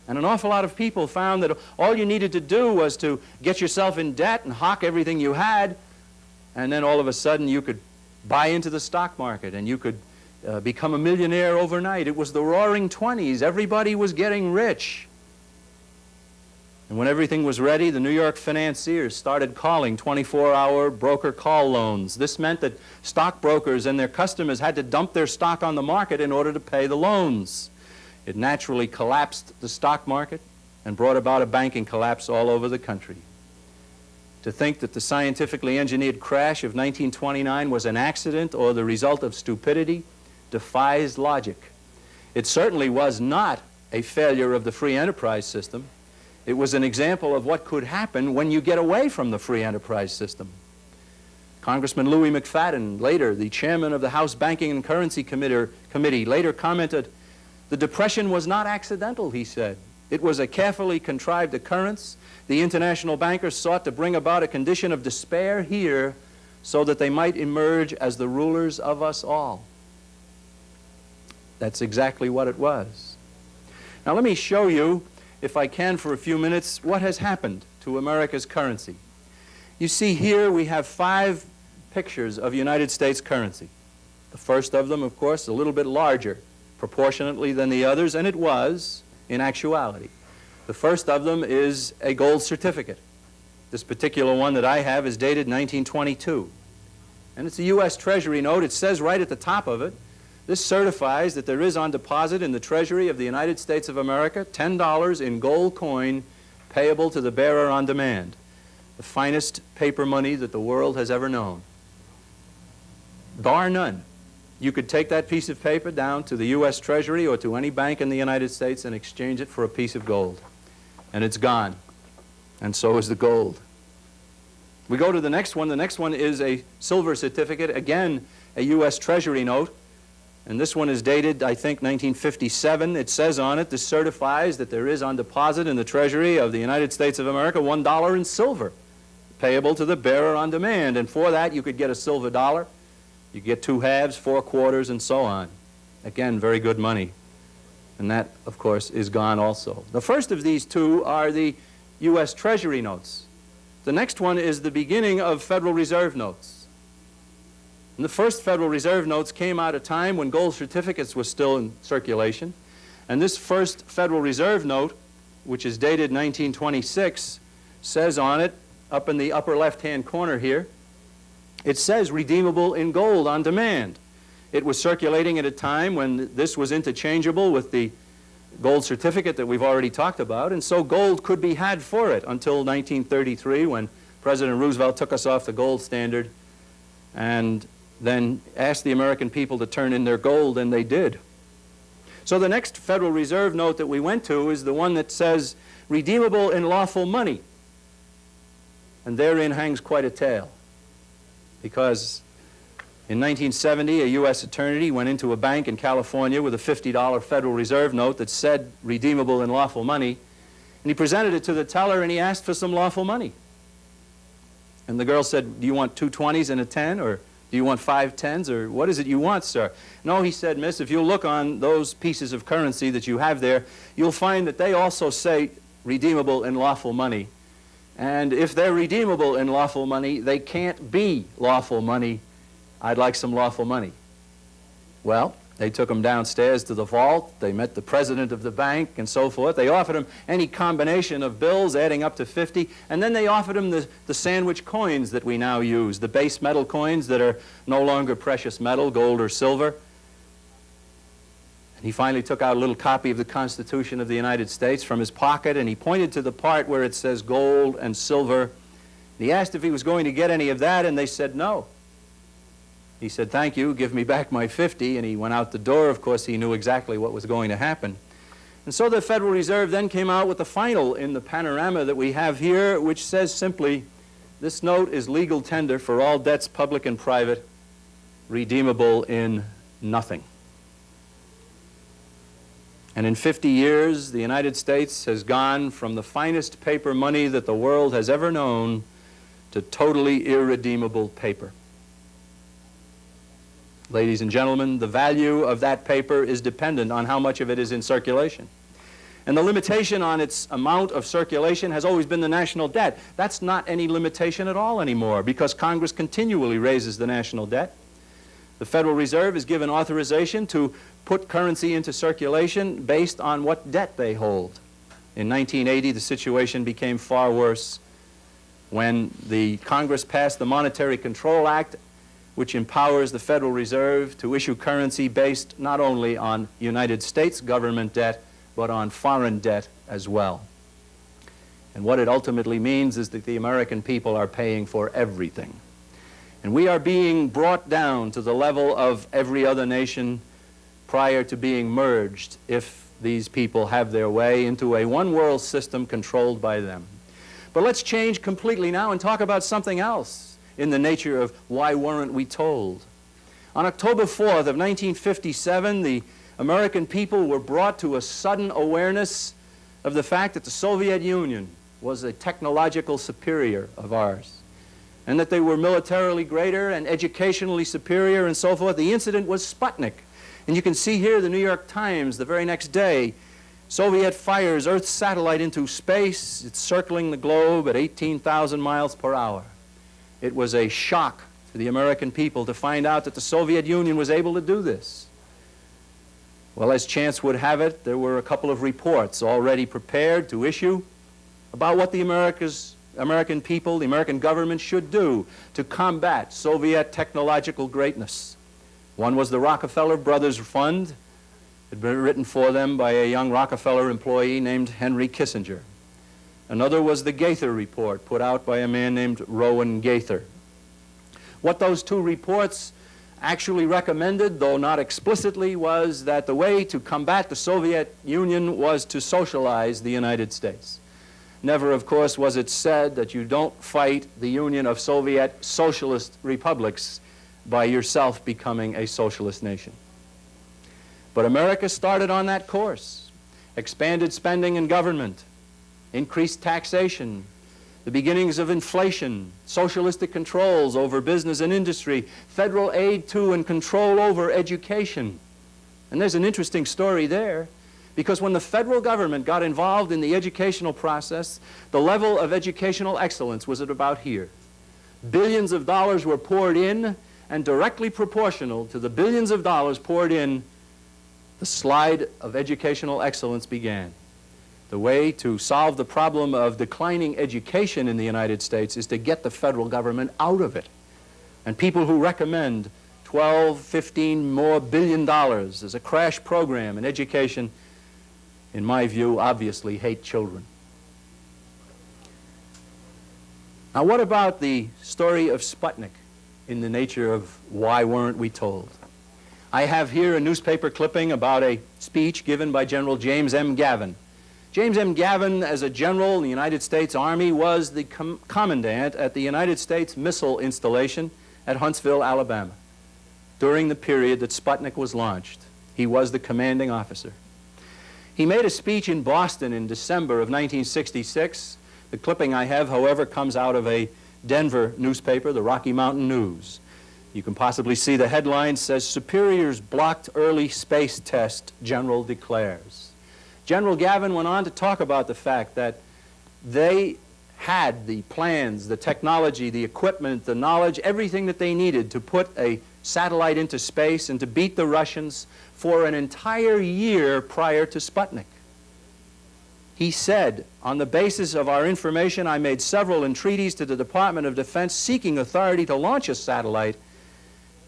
And an awful lot of people found that all you needed to do was to get yourself in debt and hock everything you had, and then all of a sudden you could buy into the stock market and you could become a millionaire overnight. It was the roaring 20s. Everybody was getting rich. And when everything was ready, the New York financiers started calling 24-hour broker call loans. This meant that stockbrokers and their customers had to dump their stock on the market in order to pay the loans. It naturally collapsed the stock market and brought about a banking collapse all over the country. To think that the scientifically engineered crash of 1929 was an accident or the result of stupidity defies logic. It certainly was not a failure of the free enterprise system. It was an example of what could happen when you get away from the free enterprise system. Congressman Louis McFadden, later the chairman of the House Banking and Currency Committee, later commented, "The Depression was not accidental," he said. "It was a carefully contrived occurrence. The international bankers sought to bring about a condition of despair here so that they might emerge as the rulers of us all." That's exactly what it was. Now let me show you, if I can for a few minutes, what has happened to America's currency. You see here we have 5 pictures of United States currency. The first of them, of course, a little bit larger proportionately than the others, and it was, in actuality. The first of them is a gold certificate. This particular one that I have is dated 1922. And it's a U.S. Treasury note. It says right at the top of it, this certifies that there is on deposit in the Treasury of the United States of America $10 in gold coin payable to the bearer on demand. The finest paper money that the world has ever known. Bar none. You could take that piece of paper down to the U.S. Treasury or to any bank in the United States and exchange it for a piece of gold. And it's gone. And so is the gold. We go to the next one. The next one is a silver certificate, again, a U.S. Treasury note. And this one is dated, I think, 1957. It says on it, this certifies that there is on deposit in the Treasury of the United States of America $1 in silver, payable to the bearer on demand. And for that, you could get a silver dollar. You get 2 halves, 4 quarters, and so on. Again, very good money. And that, of course, is gone also. The first of these two are the U.S. Treasury notes. The next one is the beginning of Federal Reserve notes. And the first Federal Reserve notes came out at a time when gold certificates were still in circulation. And this first Federal Reserve note, which is dated 1926, says on it, up in the upper left-hand corner here, it says redeemable in gold on demand. It was circulating at a time when this was interchangeable with the gold certificate that we've already talked about, and so gold could be had for it until 1933 when President Roosevelt took us off the gold standard and then asked the American people to turn in their gold, and they did. So the next Federal Reserve note that we went to is the one that says redeemable in lawful money. And therein hangs quite a tale, because in 1970 a U.S. attorney went into a bank in California with a $50 Federal Reserve note that said redeemable in lawful money, and he presented it to the teller and he asked for some lawful money. And the girl said, do you want 2 20s and a 10, or do you want 5 10s, or what is it you want, sir? No, he said, miss, if you look on those pieces of currency that you have there, you'll find that they also say redeemable in lawful money. And if they're redeemable in lawful money, they can't be lawful money. I'd like some lawful money. Well, they took him downstairs to the vault. They met the president of the bank and so forth. They offered him any combination of bills adding up to 50, and then they offered him the sandwich coins that we now use, the base metal coins that are no longer precious metal, gold or silver. And he finally took out a little copy of the Constitution of the United States from his pocket, and he pointed to the part where it says gold and silver. And he asked if he was going to get any of that, and they said no. He said, thank you, give me back my 50, and he went out the door. Of course, he knew exactly what was going to happen. And so the Federal Reserve then came out with the final in the panorama that we have here, which says simply, this note is legal tender for all debts, public and private, redeemable in nothing. And in 50 years, the United States has gone from the finest paper money that the world has ever known to totally irredeemable paper. Ladies and gentlemen, the value of that paper is dependent on how much of it is in circulation. And the limitation on its amount of circulation has always been the national debt. That's not any limitation at all anymore, because Congress continually raises the national debt. The Federal Reserve is given authorization to put currency into circulation based on what debt they hold. In 1980, the situation became far worse when the Congress passed the Monetary Control Act, which empowers the Federal Reserve to issue currency based not only on United States government debt, but on foreign debt as well. And what it ultimately means is that the American people are paying for everything. And we are being brought down to the level of every other nation prior to being merged, if these people have their way, into a one-world system controlled by them. But let's change completely now and talk about something else in the nature of why weren't we told. On October 4th of 1957, the American people were brought to a sudden awareness of the fact that the Soviet Union was a technological superior of ours, and that they were militarily greater and educationally superior and so forth. The incident was Sputnik. And you can see here the New York Times the very next day, Soviet fires Earth's satellite into space. It's circling the globe at 18,000 miles per hour. It was a shock to the American people to find out that the Soviet Union was able to do this. Well, as chance would have it, there were a couple of reports already prepared to issue about what the American people, the American government should do to combat Soviet technological greatness. One was the Rockefeller Brothers Fund. It had been written for them by a young Rockefeller employee named Henry Kissinger. Another was the Gaither Report, put out by a man named Rowan Gaither. What those two reports actually recommended, though not explicitly, was that the way to combat the Soviet Union was to socialize the United States. Never, of course, was it said that you don't fight the Union of Soviet Socialist Republics by yourself becoming a socialist nation. But America started on that course, expanded spending in government, increased taxation, the beginnings of inflation, socialistic controls over business and industry, federal aid to and control over education. And there's an interesting story there, because when the federal government got involved in the educational process, the level of educational excellence was at about here. Billions of dollars were poured in, and directly proportional to the billions of dollars poured in, the slide of educational excellence began. The way to solve the problem of declining education in the United States is to get the federal government out of it. And people who recommend 12, 15 more billion dollars as a crash program in education, in my view, obviously hate children. Now, what about the story of Sputnik in the nature of why weren't we told? I have here a newspaper clipping about a speech given by General James M. Gavin. James M. Gavin, as a general in the United States Army, was the commandant at the United States missile installation at Huntsville, Alabama, during the period that Sputnik was launched. He was the commanding officer. He made a speech in Boston in December of 1966. The clipping I have, however, comes out of a Denver newspaper, the Rocky Mountain News. You can possibly see the headline says, "Superiors blocked early space test, General declares." General Gavin went on to talk about the fact that they had the plans, the technology, the equipment, the knowledge, everything that they needed to put a satellite into space and to beat the Russians for an entire year prior to Sputnik. He said, "On the basis of our information, I made several entreaties to the Department of Defense seeking authority to launch a satellite,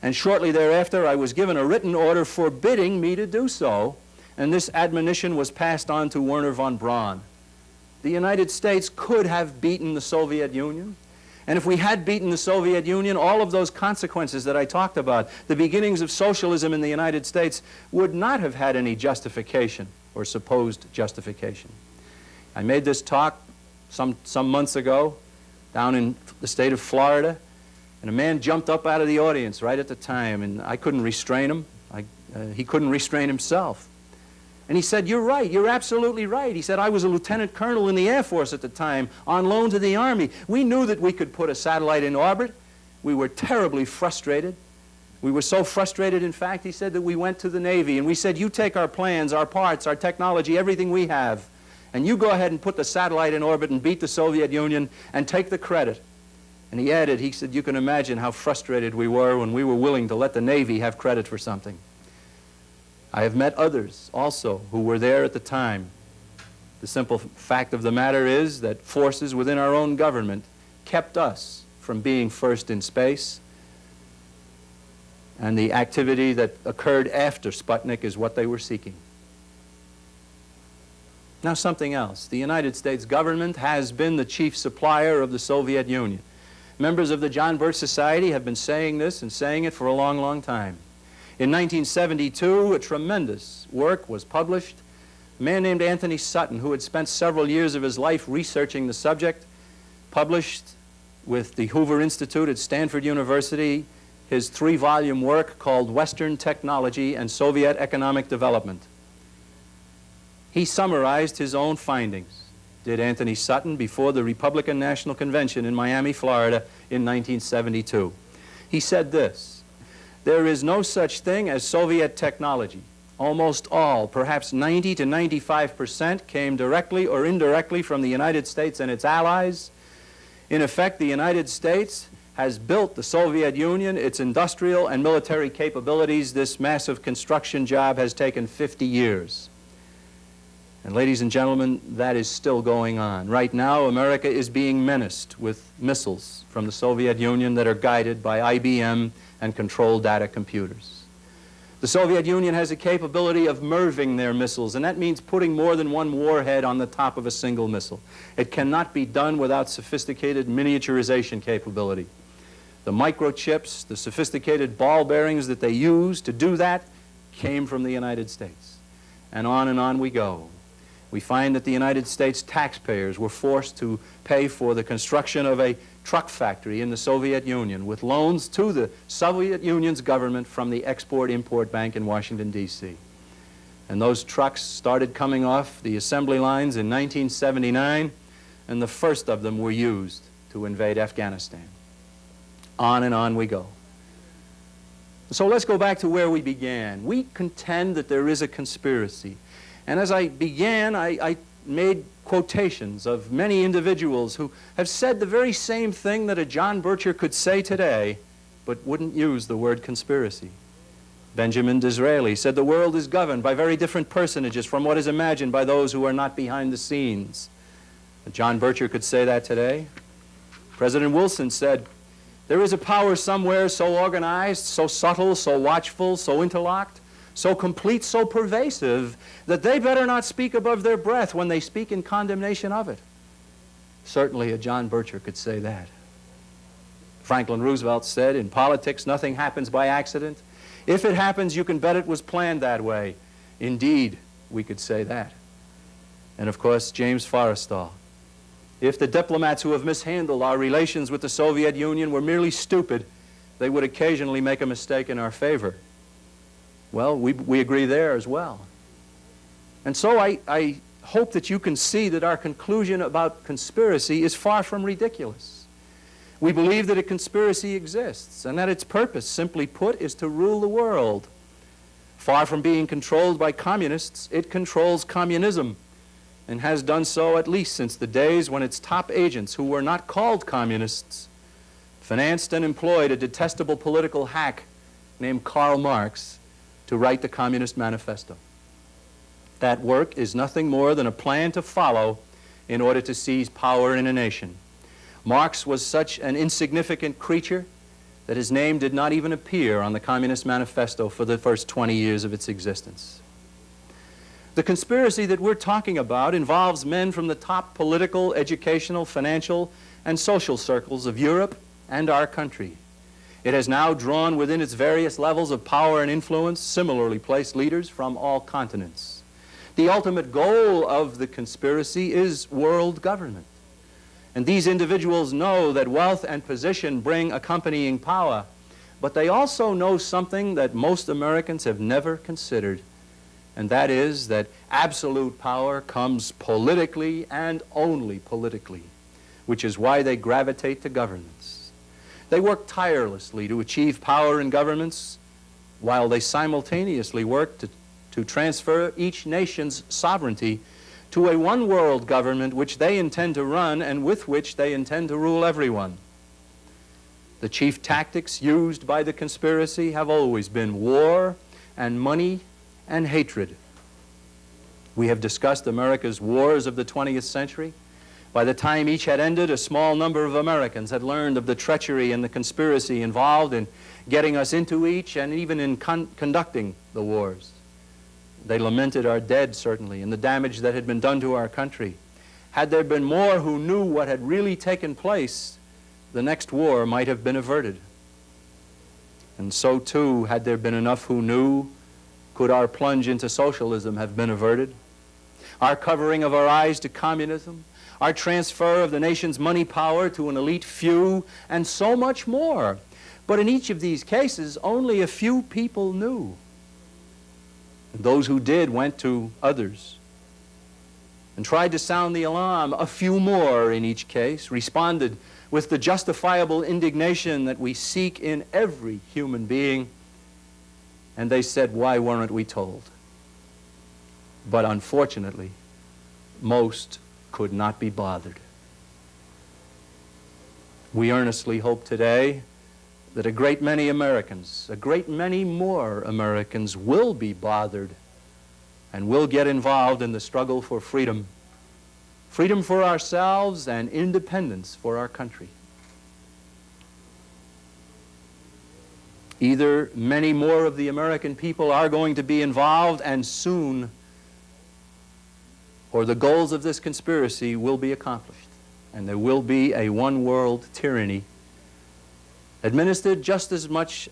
and shortly thereafter I was given a written order forbidding me to do so, and this admonition was passed on to Wernher von Braun." The United States could have beaten the Soviet Union, and if we had beaten the Soviet Union, all of those consequences that I talked about, the beginnings of socialism in the United States, would not have had any justification or supposed justification. I made this talk some months ago down in the state of Florida, and a man jumped up out of the audience right at the time, and I couldn't restrain him. He couldn't restrain himself. And he said, "You're right, you're absolutely right." He said, "I was a lieutenant colonel in the Air Force at the time, on loan to the Army. We knew that we could put a satellite in orbit. We were terribly frustrated. We were so frustrated, in fact," he said, "that we went to the Navy and we said, you take our plans, our parts, our technology, everything we have, and you go ahead and put the satellite in orbit and beat the Soviet Union and take the credit." And he added, he said, "You can imagine how frustrated we were when we were willing to let the Navy have credit for something." I have met others also who were there at the time. The simple fact of the matter is that forces within our own government kept us from being first in space, and the activity that occurred after Sputnik is what they were seeking. Now, something else. The United States government has been the chief supplier of the Soviet Union. Members of the John Birch Society have been saying this and saying it for a long, long time. In 1972, a tremendous work was published. A man named Anthony Sutton, who had spent several years of his life researching the subject, published with the Hoover Institute at Stanford University his 3-volume work called Western Technology and Soviet Economic Development. He summarized his own findings, did Anthony Sutton, before the Republican National Convention in Miami, Florida in 1972. He said this: "There is no such thing as Soviet technology. Almost all, perhaps 90 to 95%, came directly or indirectly from the United States and its allies. In effect, the United States has built the Soviet Union, its industrial and military capabilities. This massive construction job has taken 50 years. And ladies and gentlemen, that is still going on. Right now, America is being menaced with missiles from the Soviet Union that are guided by IBM and controlled data computers. The Soviet Union has a capability of merging their missiles, and that means putting more than one warhead on the top of a single missile. It cannot be done without sophisticated miniaturization capability. The microchips, the sophisticated ball bearings that they use to do that came from the United States. And on we go. We find that the United States taxpayers were forced to pay for the construction of a truck factory in the Soviet Union with loans to the Soviet Union's government from the Export-Import Bank in Washington, D.C. And those trucks started coming off the assembly lines in 1979, and the first of them were used to invade Afghanistan. On we go. So let's go back to where we began. We contend that there is a conspiracy. And as I began, I made quotations of many individuals who have said the very same thing that a John Bircher could say today, but wouldn't use the word conspiracy. Benjamin Disraeli said the world is governed by very different personages from what is imagined by those who are not behind the scenes. John Bircher could say that today. President Wilson said, there is a power somewhere so organized, so subtle, so watchful, so interlocked, so complete, so pervasive, that they better not speak above their breath when they speak in condemnation of it. Certainly a John Bircher could say that. Franklin Roosevelt said, in politics, nothing happens by accident. If it happens, you can bet it was planned that way. Indeed, we could say that. And of course, James Forrestal. If the diplomats who have mishandled our relations with the Soviet Union were merely stupid, they would occasionally make a mistake in our favor. Well, we agree there as well. And so I hope that you can see that our conclusion about conspiracy is far from ridiculous. We believe that a conspiracy exists and that its purpose, simply put, is to rule the world. Far from being controlled by communists, it controls communism and has done so at least since the days when its top agents, who were not called communists, financed and employed a detestable political hack named Karl Marx to write the Communist Manifesto. That work is nothing more than a plan to follow in order to seize power in a nation. Marx was such an insignificant creature that his name did not even appear on the Communist Manifesto for the first 20 years of its existence. The conspiracy that we're talking about involves men from the top political, educational, financial, and social circles of Europe and our country. It has now drawn within its various levels of power and influence similarly placed leaders from all continents. The ultimate goal of the conspiracy is world government. And these individuals know that wealth and position bring accompanying power, but they also know something that most Americans have never considered, and that is that absolute power comes politically and only politically, which is why they gravitate to governments. They work tirelessly to achieve power in governments while they simultaneously work to transfer each nation's sovereignty to a one-world government which they intend to run and with which they intend to rule everyone. The chief tactics used by the conspiracy have always been war and money and hatred. We have discussed America's wars of the 20th century. By the time each had ended, a small number of Americans had learned of the treachery and the conspiracy involved in getting us into each and even in conducting the wars. They lamented our dead, certainly, and the damage that had been done to our country. Had there been more who knew what had really taken place, the next war might have been averted. And so, too, had there been enough who knew, could our plunge into socialism have been averted? Our covering of our eyes to communism, our transfer of the nation's money power to an elite few, and so much more. But in each of these cases, only a few people knew. And those who did went to others and tried to sound the alarm. A few more in each case responded with the justifiable indignation that we seek in every human being. And they said, why weren't we told? But unfortunately, most could not be bothered. We earnestly hope today that a great many Americans, a great many more Americans will be bothered and will get involved in the struggle for freedom. Freedom for ourselves and independence for our country. Either many more of the American people are going to be involved and soon, or the goals of this conspiracy will be accomplished, and there will be a one-world tyranny administered just as much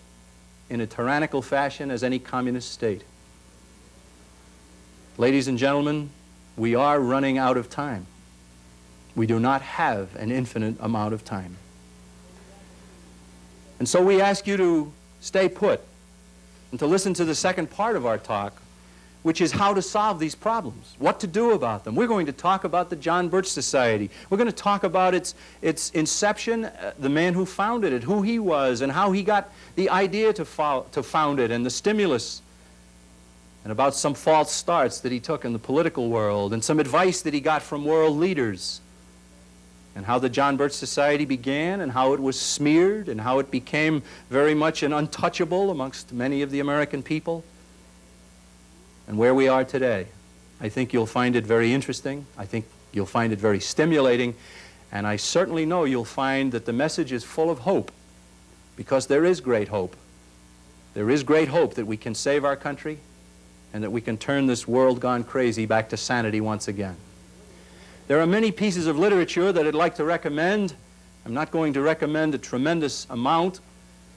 in a tyrannical fashion as any communist state. Ladies and gentlemen, we are running out of time. We do not have an infinite amount of time. And so we ask you to stay put and to listen to the second part of our talk, which is how to solve these problems, what to do about them. We're going to talk about the John Birch Society. We're going to talk about its inception, the man who founded it, who he was, and how he got the idea to found it, and the stimulus, and about some false starts that he took in the political world, and some advice that he got from world leaders, and how the John Birch Society began, and how it was smeared, and how it became very much an untouchable amongst many of the American people, and where we are today. I think you'll find it very interesting. I think you'll find it very stimulating, and I certainly know you'll find that the message is full of hope, because there is great hope. There is great hope that we can save our country and that we can turn this world gone crazy back to sanity once again. There are many pieces of literature that I'd like to recommend. I'm not going to recommend a tremendous amount,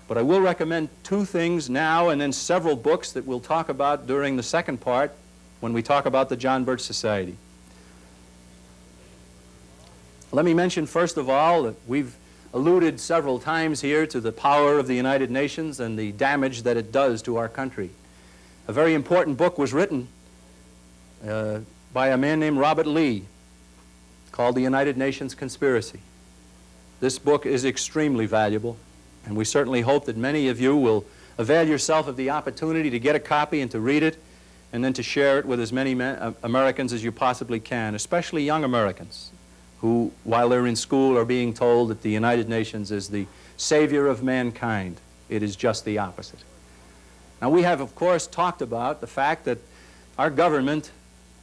but I will recommend two things now and then several books that we'll talk about during the second part when we talk about the John Birch Society. Let me mention first of all that we've alluded several times here to the power of the United Nations and the damage that it does to our country. A very important book was written by a man named Robert Lee, called The United Nations Conspiracy. This book is extremely valuable, and we certainly hope that many of you will avail yourself of the opportunity to get a copy and to read it, and then to share it with as many Americans as you possibly can, especially young Americans who, while they're in school, are being told that the United Nations is the savior of mankind. It is just the opposite. Now, we have, of course, talked about the fact that our government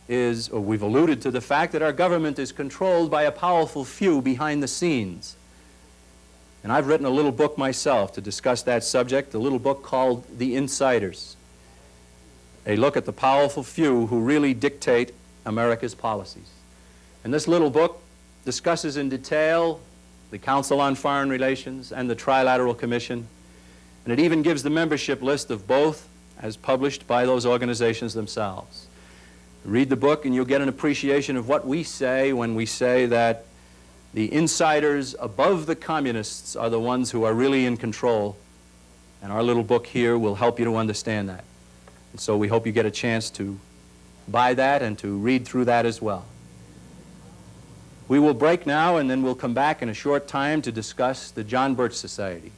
is, or we've alluded to the fact that our government is controlled by a powerful few behind the scenes. And I've written a little book myself to discuss that subject, a little book called The Insiders, a look at the powerful few who really dictate America's policies. And this little book discusses in detail the Council on Foreign Relations and the Trilateral Commission, and it even gives the membership list of both as published by those organizations themselves. Read the book and you'll get an appreciation of what we say when we say that the insiders above the communists are the ones who are really in control, and our little book here will help you to understand that. And so we hope you get a chance to buy that and to read through that as well. We will break now, and then we'll come back in a short time to discuss the John Birch Society.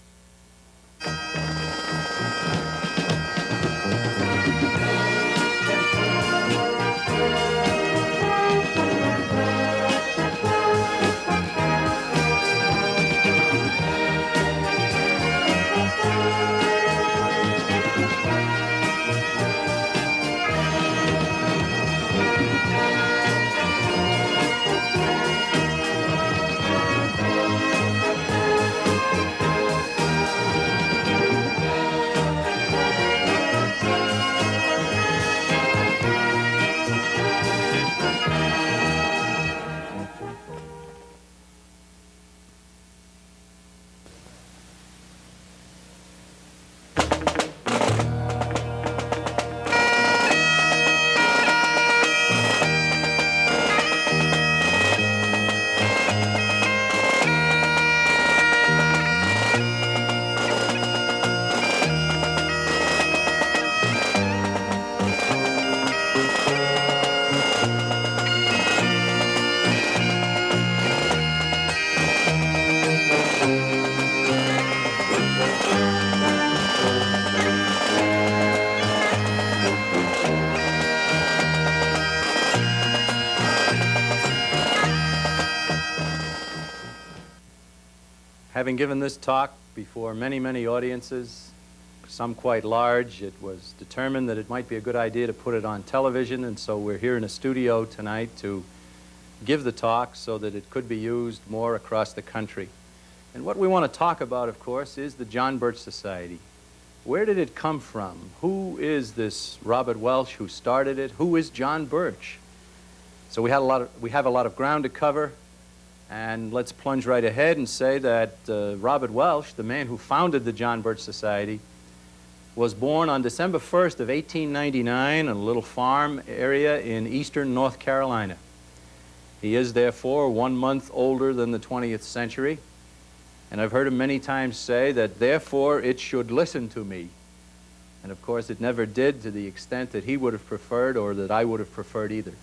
Having given this talk before many, many audiences, some quite large, it was determined that it might be a good idea to put it on television, and so we're here in a studio tonight to give the talk so that it could be used more across the country. And what we want to talk about, of course, is the John Birch Society. Where did it come from? Who is this Robert Welch who started it? Who is John Birch? So we have a lot of ground to cover, and let's plunge right ahead and say that Robert Welch, the man who founded the John Birch Society, was born on December 1st of 1899 in a little farm area in eastern North Carolina. He is, therefore, 1 month older than the 20th century. And I've heard him many times say that, therefore, it should listen to me. And, of course, it never did to the extent that he would have preferred or that I would have preferred either.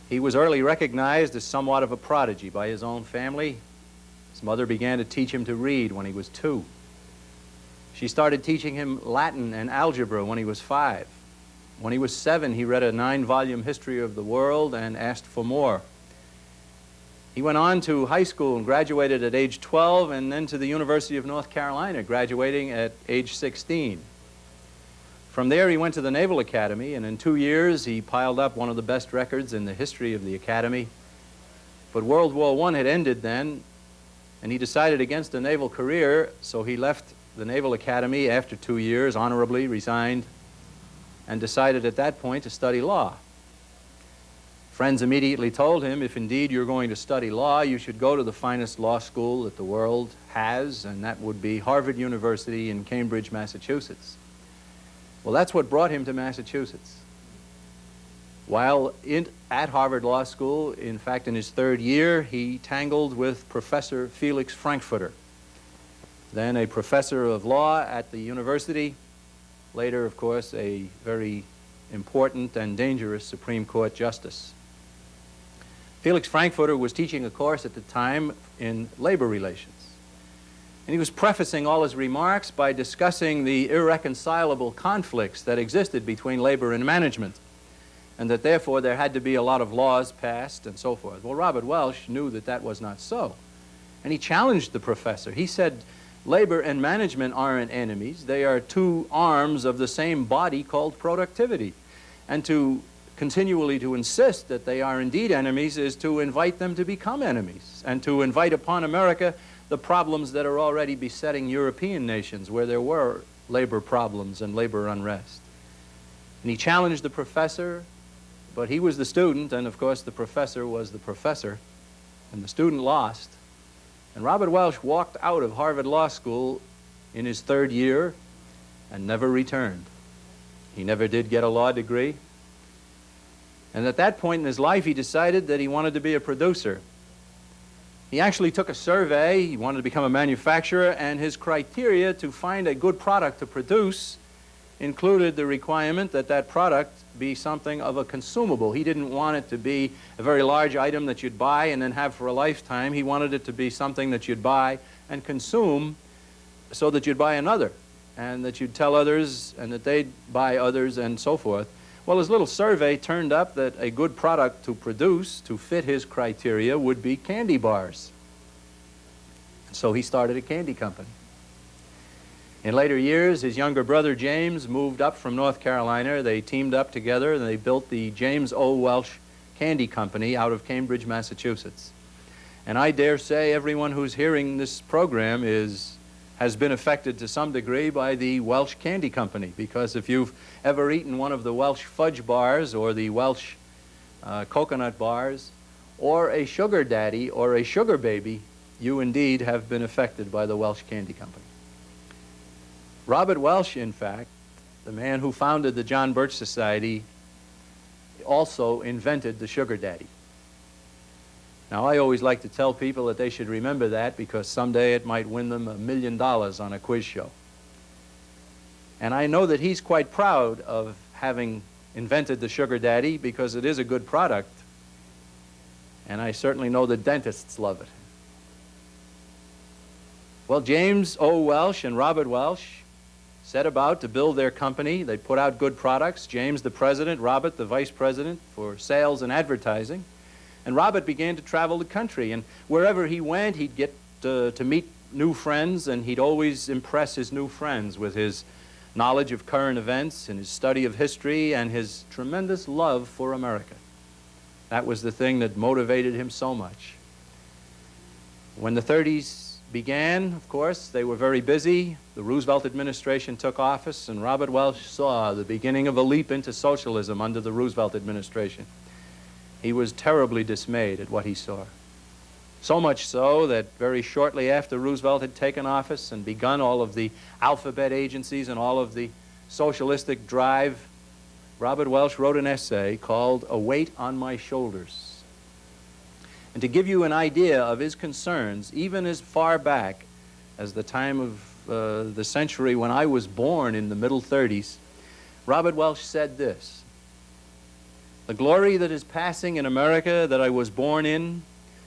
He was early recognized as somewhat of a prodigy by his own family. His mother began to teach him to read when he was 2. She started teaching him Latin and algebra when he was 5. When he was 7, he read a 9-volume history of the world and asked for more. He went on to high school and graduated at age 12, and then to the University of North Carolina, graduating at age 16. From there, he went to the Naval Academy, and in 2 years, he piled up one of the best records in the history of the Academy. But World War I had ended then, and he decided against a naval career, so he left the Naval Academy after 2 years, honorably resigned, and decided at that point to study law. Friends immediately told him, if indeed you're going to study law, you should go to the finest law school that the world has, and that would be Harvard University in Cambridge, Massachusetts. Well, that's what brought him to Massachusetts. While at Harvard Law School, in fact, in his 3rd year, he tangled with Professor Felix Frankfurter, then a professor of law at the university, later, of course, a very important and dangerous Supreme Court justice. Felix Frankfurter was teaching a course at the time in labor relations. And he was prefacing all his remarks by discussing the irreconcilable conflicts that existed between labor and management, and that therefore there had to be a lot of laws passed and so forth. Well, Robert Welch knew that that was not so. And he challenged the professor. He said, labor and management aren't enemies. They are 2 arms of the same body called productivity. And to continually to insist that they are indeed enemies is to invite them to become enemies, and to invite upon America the problems that are already besetting European nations where there were labor problems and labor unrest. And he challenged the professor, but he was the student, and of course the professor was the professor, and the student lost. And Robert Welch walked out of Harvard Law School in his 3rd year and never returned. He never did get a law degree. And at that point in his life, he decided that he wanted to be a producer. He actually took a survey. He wanted to become a manufacturer, and his criteria to find a good product to produce included the requirement that that product be something of a consumable. He didn't want it to be a very large item that you'd buy and then have for a lifetime. He wanted it to be something that you'd buy and consume so that you'd buy another, and that you'd tell others, and that they'd buy others, and so forth. Well, his little survey turned up that a good product to produce, to fit his criteria, would be candy bars. So he started a candy company. In later years, his younger brother James moved up from North Carolina. They teamed up together and they built the James O. Welch Candy Company out of Cambridge, Massachusetts. And I dare say everyone who's hearing this program has been affected to some degree by the Welch Candy Company, because if you've ever eaten one of the Welch fudge bars or the Welch coconut bars or a sugar daddy or a sugar baby, you indeed have been affected by the Welch Candy Company. Robert Welch, in fact, the man who founded the John Birch Society, also invented the sugar daddy. Now, I always like to tell people that they should remember that, because someday it might win them $1 million on a quiz show. And I know that he's quite proud of having invented the sugar daddy, because it is a good product. And I certainly know the dentists love it. Well, James O. Welch and Robert Welch set about to build their company. They put out good products. James, the president, Robert, the vice president for sales and advertising. And Robert began to travel the country, and wherever he went, he'd get to meet new friends, and he'd always impress his new friends with his knowledge of current events and his study of history and his tremendous love for America. That was the thing that motivated him so much. When the 30s began, of course, they were very busy. The Roosevelt administration took office, and Robert Welch saw the beginning of a leap into socialism under the Roosevelt administration. He was terribly dismayed at what he saw. So much so that very shortly after Roosevelt had taken office and begun all of the alphabet agencies and all of the socialistic drive, Robert Welch wrote an essay called "A Weight on My Shoulders." And to give you an idea of his concerns, even as far back as the time of the century when I was born in the middle 30s, Robert Welch said this: "The glory that is passing in America that I was born in,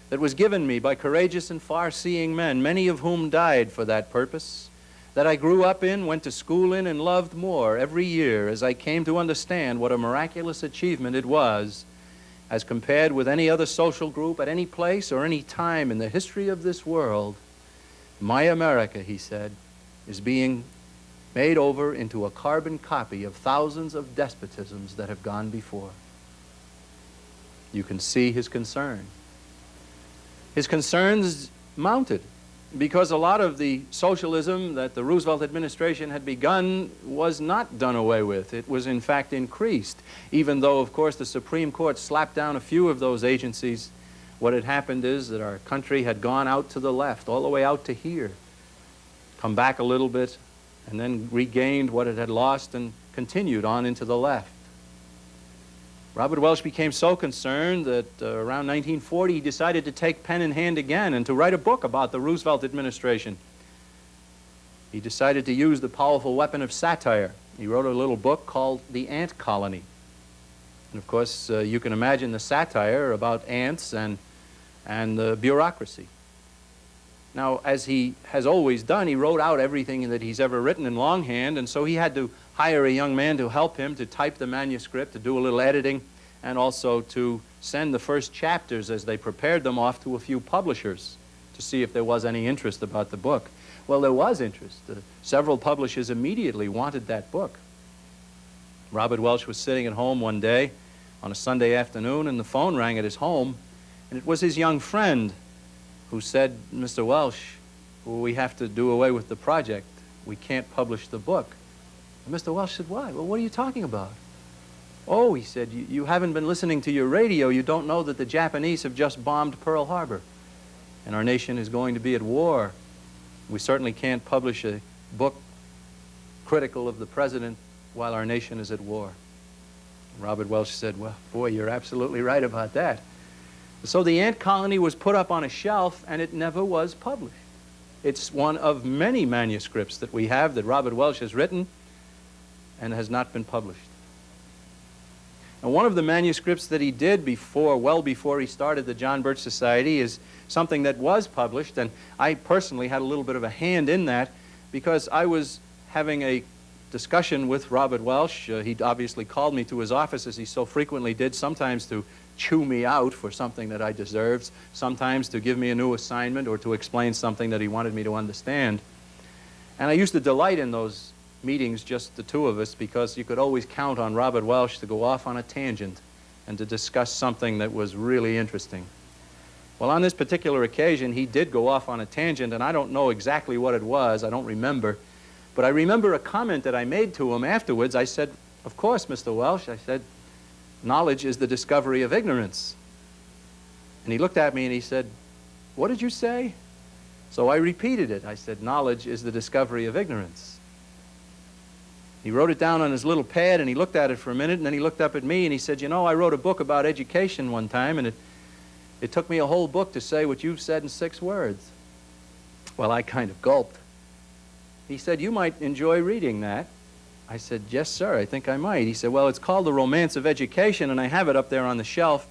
that was given me by courageous and far-seeing men, many of whom died for that purpose, that I grew up in, went to school in, and loved more every year as I came to understand what a miraculous achievement it was as compared with any other social group at any place or any time in the history of this world. My America," he said, "is being made over into a carbon copy of thousands of despotisms that have gone before." You can see his concern. His concerns mounted because a lot of the socialism that the Roosevelt administration had begun was not done away with. It was in fact increased. Even though, of course, the Supreme Court slapped down a few of those agencies, what had happened is that our country had gone out to the left, all the way out to here, come back a little bit, and then regained what it had lost and continued on into the left. Robert Welch became so concerned that around 1940 he decided to take pen in hand again and to write a book about the Roosevelt administration. He decided to use the powerful weapon of satire. He wrote a little book called The Ant Colony. And of course, you can imagine the satire about ants and the bureaucracy. Now, as he has always done, he wrote out everything that he's ever written in longhand, and so he had to hire a young man to help him to type the manuscript, to do a little editing, and also to send the first chapters as they prepared them off to a few publishers to see if there was any interest about the book. Well, there was interest. Several publishers immediately wanted that book. Robert Welch was sitting at home one day on a Sunday afternoon, and the phone rang at his home, and it was his young friend who said, "Mr. Welch, we have to do away with the project. We can't publish the book." And Mr. Welch said, "Why? Well, what are you talking about?" "Oh," he said, you haven't been listening to your radio. You don't know that the Japanese have just bombed Pearl Harbor, and our nation is going to be at war. We certainly can't publish a book critical of the president while our nation is at war." And Robert Welch said, "Well, boy, you're absolutely right about that." So the Ant Colony was put up on a shelf, and it never was published. It's one of many manuscripts that we have that Robert Welch has written and has not been published. And one of the manuscripts that he did before, well before he started the John Birch Society, is something that was published, and I personally had a little bit of a hand in that because I was having a discussion with Robert Welch. He obviously called me to his office, as he so frequently did, sometimes to chew me out for something that I deserved, sometimes to give me a new assignment or to explain something that he wanted me to understand. And I used to delight in those meetings, just the two of us, because you could always count on Robert Welch to go off on a tangent and to discuss something that was really interesting. Well, on this particular occasion, he did go off on a tangent, and I don't know exactly what it was. I don't remember. But I remember a comment that I made to him afterwards. I said, "Of course, Mr. Welch," I said, "knowledge is the discovery of ignorance." And he looked at me and he said, "What did you say?" So I repeated it. I said, "Knowledge is the discovery of ignorance." He wrote it down on his little pad, and he looked at it for a minute, and then he looked up at me and he said, "You know, I wrote a book about education one time, and it took me a whole book to say what you've said in 6 words. Well, I kind of gulped. He said, "You might enjoy reading that." I said, "Yes, sir, I think I might." He said, "Well, it's called The Romance of Education, and I have it up there on the shelf.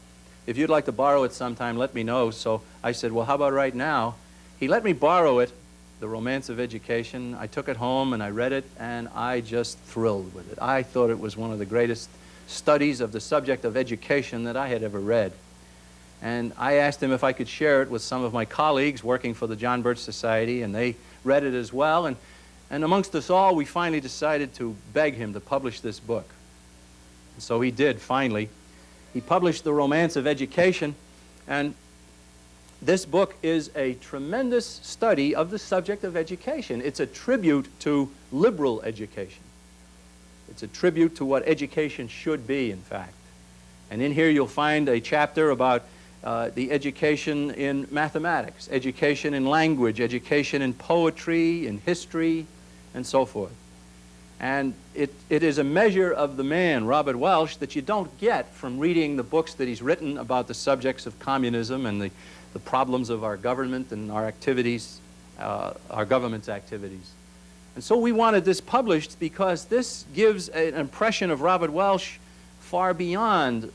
If you'd like to borrow it sometime, let me know." So I said, "Well, how about right now?" He let me borrow it, The Romance of Education. I took it home and I read it, and I just thrilled with it. I thought it was one of the greatest studies of the subject of education that I had ever read. And I asked him if I could share it with some of my colleagues working for the John Birch Society, and they read it as well. And amongst us all, we finally decided to beg him to publish this book. And so he did, finally. He published The Romance of Education, and this book is a tremendous study of the subject of education. It's a tribute to liberal education. It's a tribute to what education should be, in fact. And in here you'll find a chapter about the education in mathematics, education in language, education in poetry, in history, and so forth. And it is a measure of the man, Robert Welch, that you don't get from reading the books that he's written about the subjects of communism and the problems of our government and our activities, our government's activities. And so we wanted this published because this gives an impression of Robert Welch far beyond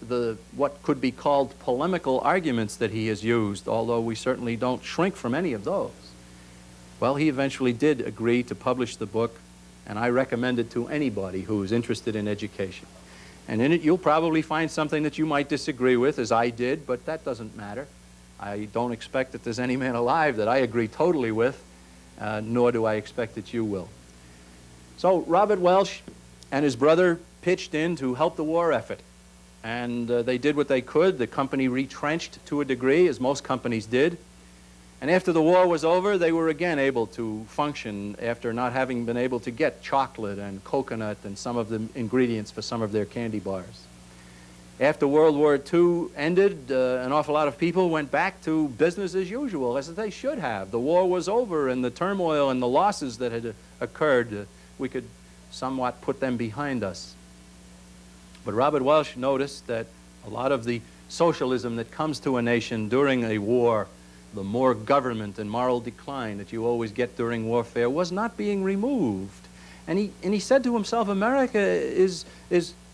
what could be called polemical arguments that he has used, although we certainly don't shrink from any of those. Well, he eventually did agree to publish the book, and I recommend it to anybody who is interested in education. And in it you'll probably find something that you might disagree with, as I did, but that doesn't matter. I don't expect that there's any man alive that I agree totally with, nor do I expect that you will. So Robert Welch and his brother pitched in to help the war effort, and they did what they could. The company retrenched to a degree, as most companies did, and after the war was over, they were again able to function after not having been able to get chocolate and coconut and some of the ingredients for some of their candy bars. After World War II ended, an awful lot of people went back to business as usual, as they should have. The war was over, and the turmoil and the losses that had occurred, we could somewhat put them behind us. But Robert Welch noticed that a lot of the socialism that comes to a nation during a war, the more government and moral decline that you always get during warfare, was not being removed. And he said to himself, America is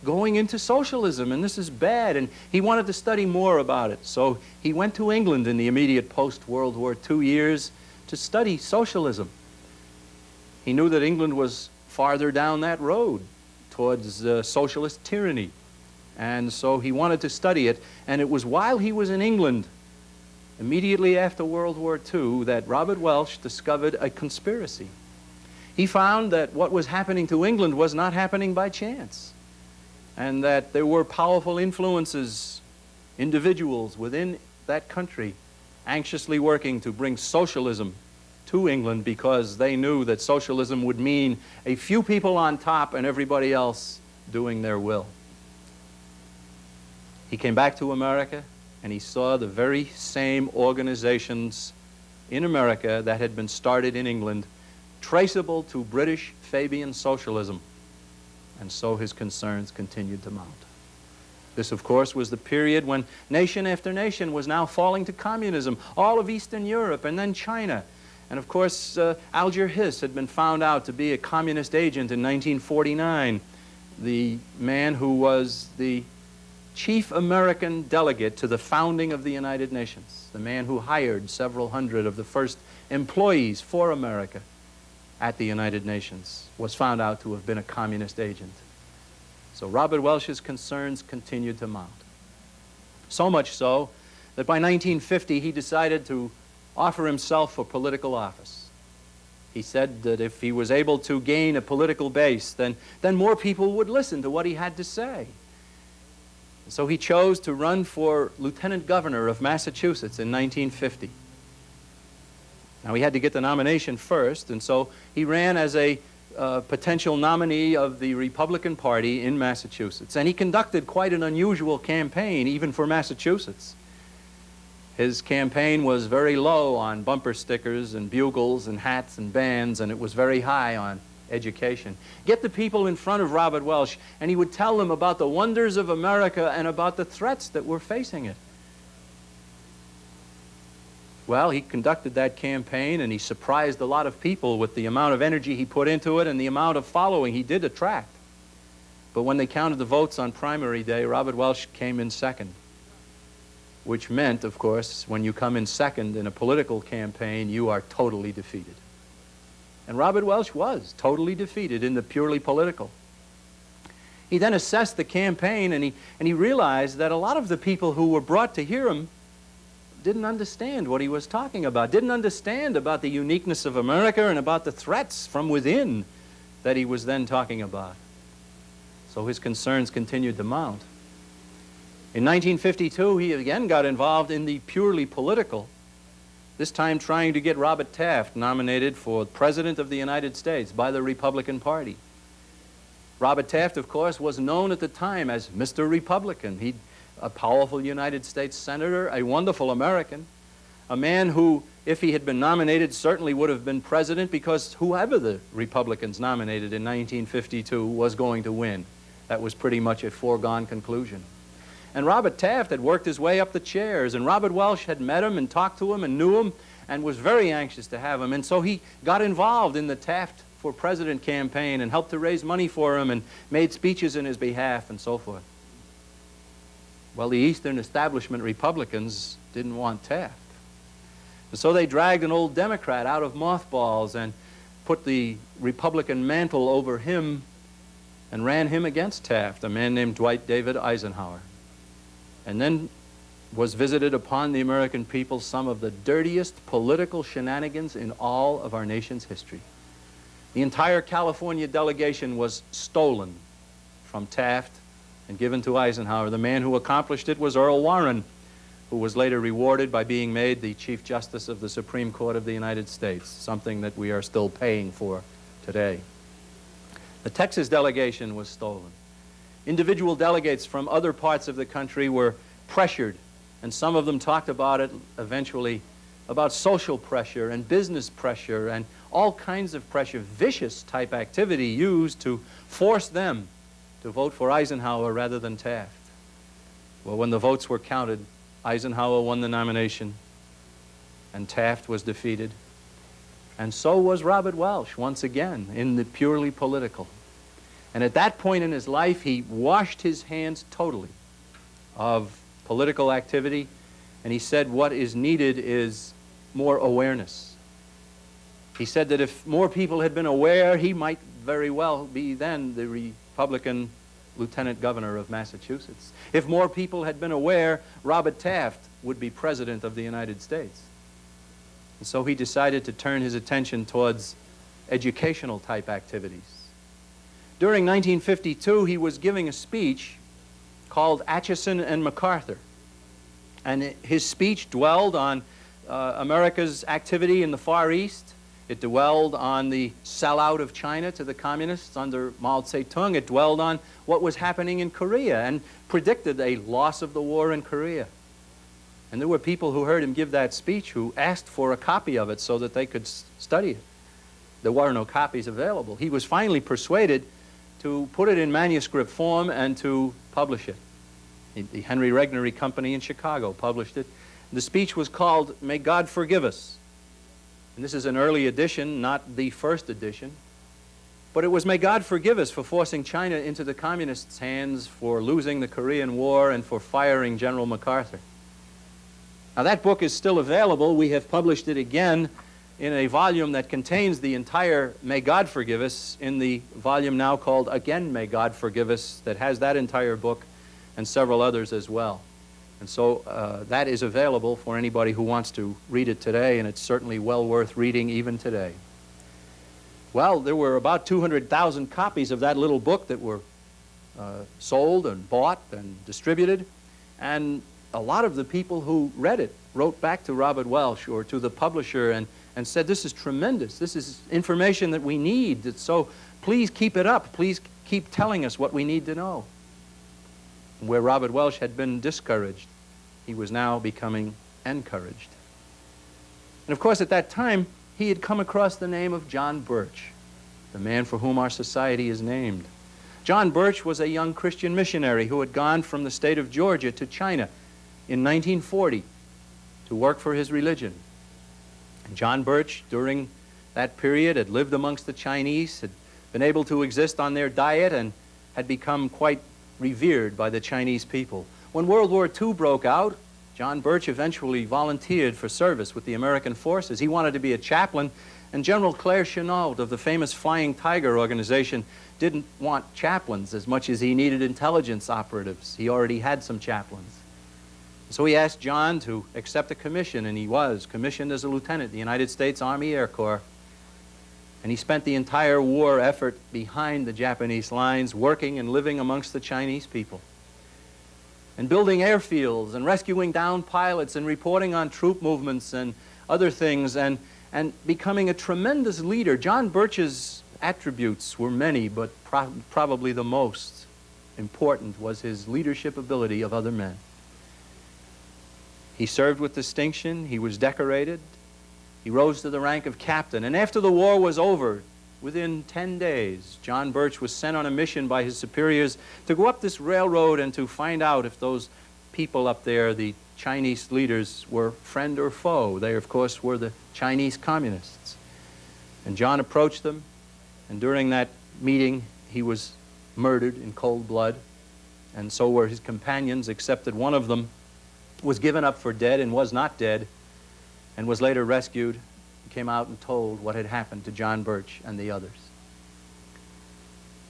going into socialism, and this is bad, and he wanted to study more about it. So he went to England in the immediate post-World War II years to study socialism. He knew that England was farther down that road towards socialist tyranny, and so he wanted to study it. And it was while he was in England, immediately after World War II, that Robert Welch discovered a conspiracy. He found that what was happening to England was not happening by chance, and that there were powerful influences, individuals within that country, anxiously working to bring socialism to England, because they knew that socialism would mean a few people on top and everybody else doing their will. He came back to America, and he saw the very same organizations in America that had been started in England, traceable to British Fabian socialism. And so his concerns continued to mount. This, of course, was the period when nation after nation was now falling to communism, all of Eastern Europe and then China. And of course, Alger Hiss had been found out to be a communist agent in 1949, the man who was the chief American delegate to the founding of the United Nations, the man who hired several hundred of the first employees for America at the United Nations, was found out to have been a communist agent. So Robert Welch's concerns continued to mount. So much so that by 1950 he decided to offer himself for political office. He said that if he was able to gain a political base, then more people would listen to what he had to say. So he chose to run for lieutenant governor of Massachusetts in 1950. Now, he had to get the nomination first, and so he ran as a potential nominee of the Republican Party in Massachusetts. And he conducted quite an unusual campaign, even for Massachusetts. His campaign was very low on bumper stickers and bugles and hats and bands, and it was very high on education. Get the people in front of Robert Welch, and he would tell them about the wonders of America and about the threats that were facing it. Well, he conducted that campaign, and he surprised a lot of people with the amount of energy he put into it and the amount of following he did attract. But when they counted the votes on primary day, Robert Welch came in second, which meant, of course, when you come in second in a political campaign, you are totally defeated. And Robert Welch was totally defeated in the purely political. He then assessed the campaign, and he realized that a lot of the people who were brought to hear him didn't understand what he was talking about, didn't understand about the uniqueness of America and about the threats from within that he was then talking about. So his concerns continued to mount. In 1952, he again got involved in the purely political, this time trying to get Robert Taft nominated for President of the United States by the Republican Party. Robert Taft, of course, was known at the time as Mr. Republican. He'd a powerful United States senator, a wonderful American, a man who, if he had been nominated, certainly would have been president, because whoever the Republicans nominated in 1952 was going to win. That was pretty much a foregone conclusion. And Robert Taft had worked his way up the chairs, and Robert Welch had met him and talked to him and knew him and was very anxious to have him. And so he got involved in the Taft for President campaign and helped to raise money for him and made speeches in his behalf and so forth. Well, the Eastern establishment Republicans didn't want Taft. And so they dragged an old Democrat out of mothballs and put the Republican mantle over him and ran him against Taft, a man named Dwight David Eisenhower. And then was visited upon the American people some of the dirtiest political shenanigans in all of our nation's history. The entire California delegation was stolen from Taft and given to Eisenhower. The man who accomplished it was Earl Warren, who was later rewarded by being made the Chief Justice of the Supreme Court of the United States, something that we are still paying for today. The Texas delegation was stolen. Individual delegates from other parts of the country were pressured, and some of them talked about it eventually, about social pressure and business pressure and all kinds of pressure, vicious type activity used to force them to vote for Eisenhower rather than Taft. Well, when the votes were counted, Eisenhower won the nomination and Taft was defeated. And so was Robert Welch, once again, in the purely political. And at that point in his life, he washed his hands totally of political activity, and he said what is needed is more awareness. He said that if more people had been aware, he might very well be then the Republican lieutenant governor of Massachusetts. If more people had been aware, Robert Taft would be president of the United States. And so he decided to turn his attention towards educational type activities. During 1952, he was giving a speech called Atchison and MacArthur. And his speech dwelled on America's activity in the Far East. It dwelled on the sellout of China to the communists under Mao Zedong. It dwelled on what was happening in Korea and predicted a loss of the war in Korea. And there were people who heard him give that speech who asked for a copy of it so that they could study it. There were no copies available. He was finally persuaded to put it in manuscript form and to publish it. The Henry Regnery Company in Chicago published it. The speech was called "May God Forgive Us." And this is an early edition, not the first edition. But it was "May God forgive us for forcing China into the communists' hands, for losing the Korean War, and for firing General MacArthur." Now that book is still available. We have published it again in a volume that contains the entire "May God Forgive Us" in the volume now called "Again May God Forgive Us," that has that entire book and several others as well. And so that is available for anybody who wants to read it today, and it's certainly well worth reading even today. Well, there were about 200,000 copies of that little book that were sold and bought and distributed, and a lot of the people who read it wrote back to Robert Welch or to the publisher and said, "This is tremendous. This is information that we need. So please keep it up. Please keep telling us what we need to know." Where Robert Welch had been discouraged, he was now becoming encouraged. And of course, at that time, he had come across the name of John Birch, the man for whom our society is named. John Birch was a young Christian missionary who had gone from the state of Georgia to China in 1940 to work for his religion. And John Birch, during that period, had lived amongst the Chinese, had been able to exist on their diet, and had become quite revered by the Chinese people. When World War II broke out, John Birch eventually volunteered for service with the American forces. He wanted to be a chaplain, and General Claire Chennault of the famous Flying Tiger organization didn't want chaplains as much as he needed intelligence operatives. He already had some chaplains. So he asked John to accept a commission, and he was commissioned as a lieutenant in the United States Army Air Corps. And he spent the entire war effort behind the Japanese lines, working and living amongst the Chinese people, and building airfields, and rescuing downed pilots, and reporting on troop movements and other things, and becoming a tremendous leader. John Birch's attributes were many, but probably the most important was his leadership ability of other men. He served with distinction. He was decorated. He rose to the rank of captain. And after the war was over, within 10 days, John Birch was sent on a mission by his superiors to go up this railroad and to find out if those people up there, the Chinese leaders, were friend or foe. They, of course, were the Chinese communists. And John approached them, and during that meeting, he was murdered in cold blood, and so were his companions, except that one of them was given up for dead and was not dead, and was later rescued, and came out and told what had happened to John Birch and the others.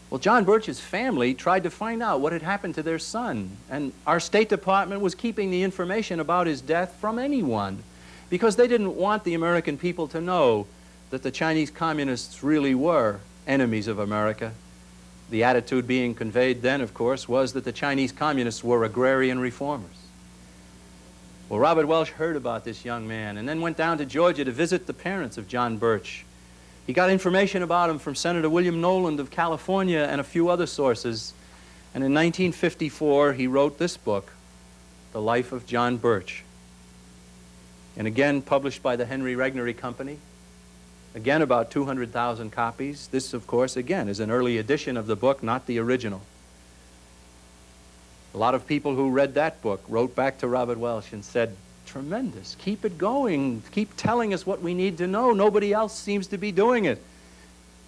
Well, John Birch's family tried to find out what had happened to their son, and our State Department was keeping the information about his death from anyone, because they didn't want the American people to know that the Chinese communists really were enemies of America. The attitude being conveyed then, of course, was that the Chinese communists were agrarian reformers. Well, Robert Welsh heard about this young man and then went down to Georgia to visit the parents of John Birch. He got information about him from Senator William Noland of California and a few other sources. And in 1954, he wrote this book, The Life of John Birch. And again, published by the Henry Regnery Company. Again, about 200,000 copies. This, of course, again, is an early edition of the book, not the original. A lot of people who read that book wrote back to Robert Welsh and said, tremendous, keep it going, keep telling us what we need to know. Nobody else seems to be doing it.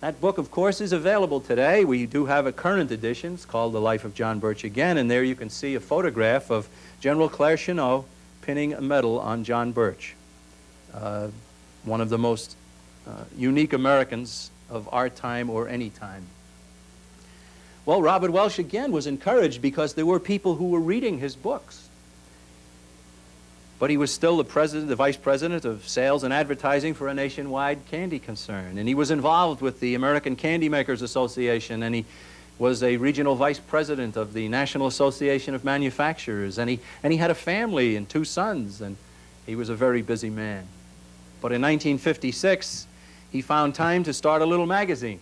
That book, of course, is available today. We do have a current edition. It's called The Life of John Birch again, and there you can see a photograph of General Claire Chennault pinning a medal on John Birch, one of the most unique Americans of our time or any time. Well, Robert Welsh again was encouraged because there were people who were reading his books. But he was still the vice president of sales and advertising for a nationwide candy concern. And he was involved with the American Candy Makers Association, and he was a regional vice president of the National Association of Manufacturers. And he had a family and 2 sons, and he was a very busy man. But in 1956, he found time to start a little magazine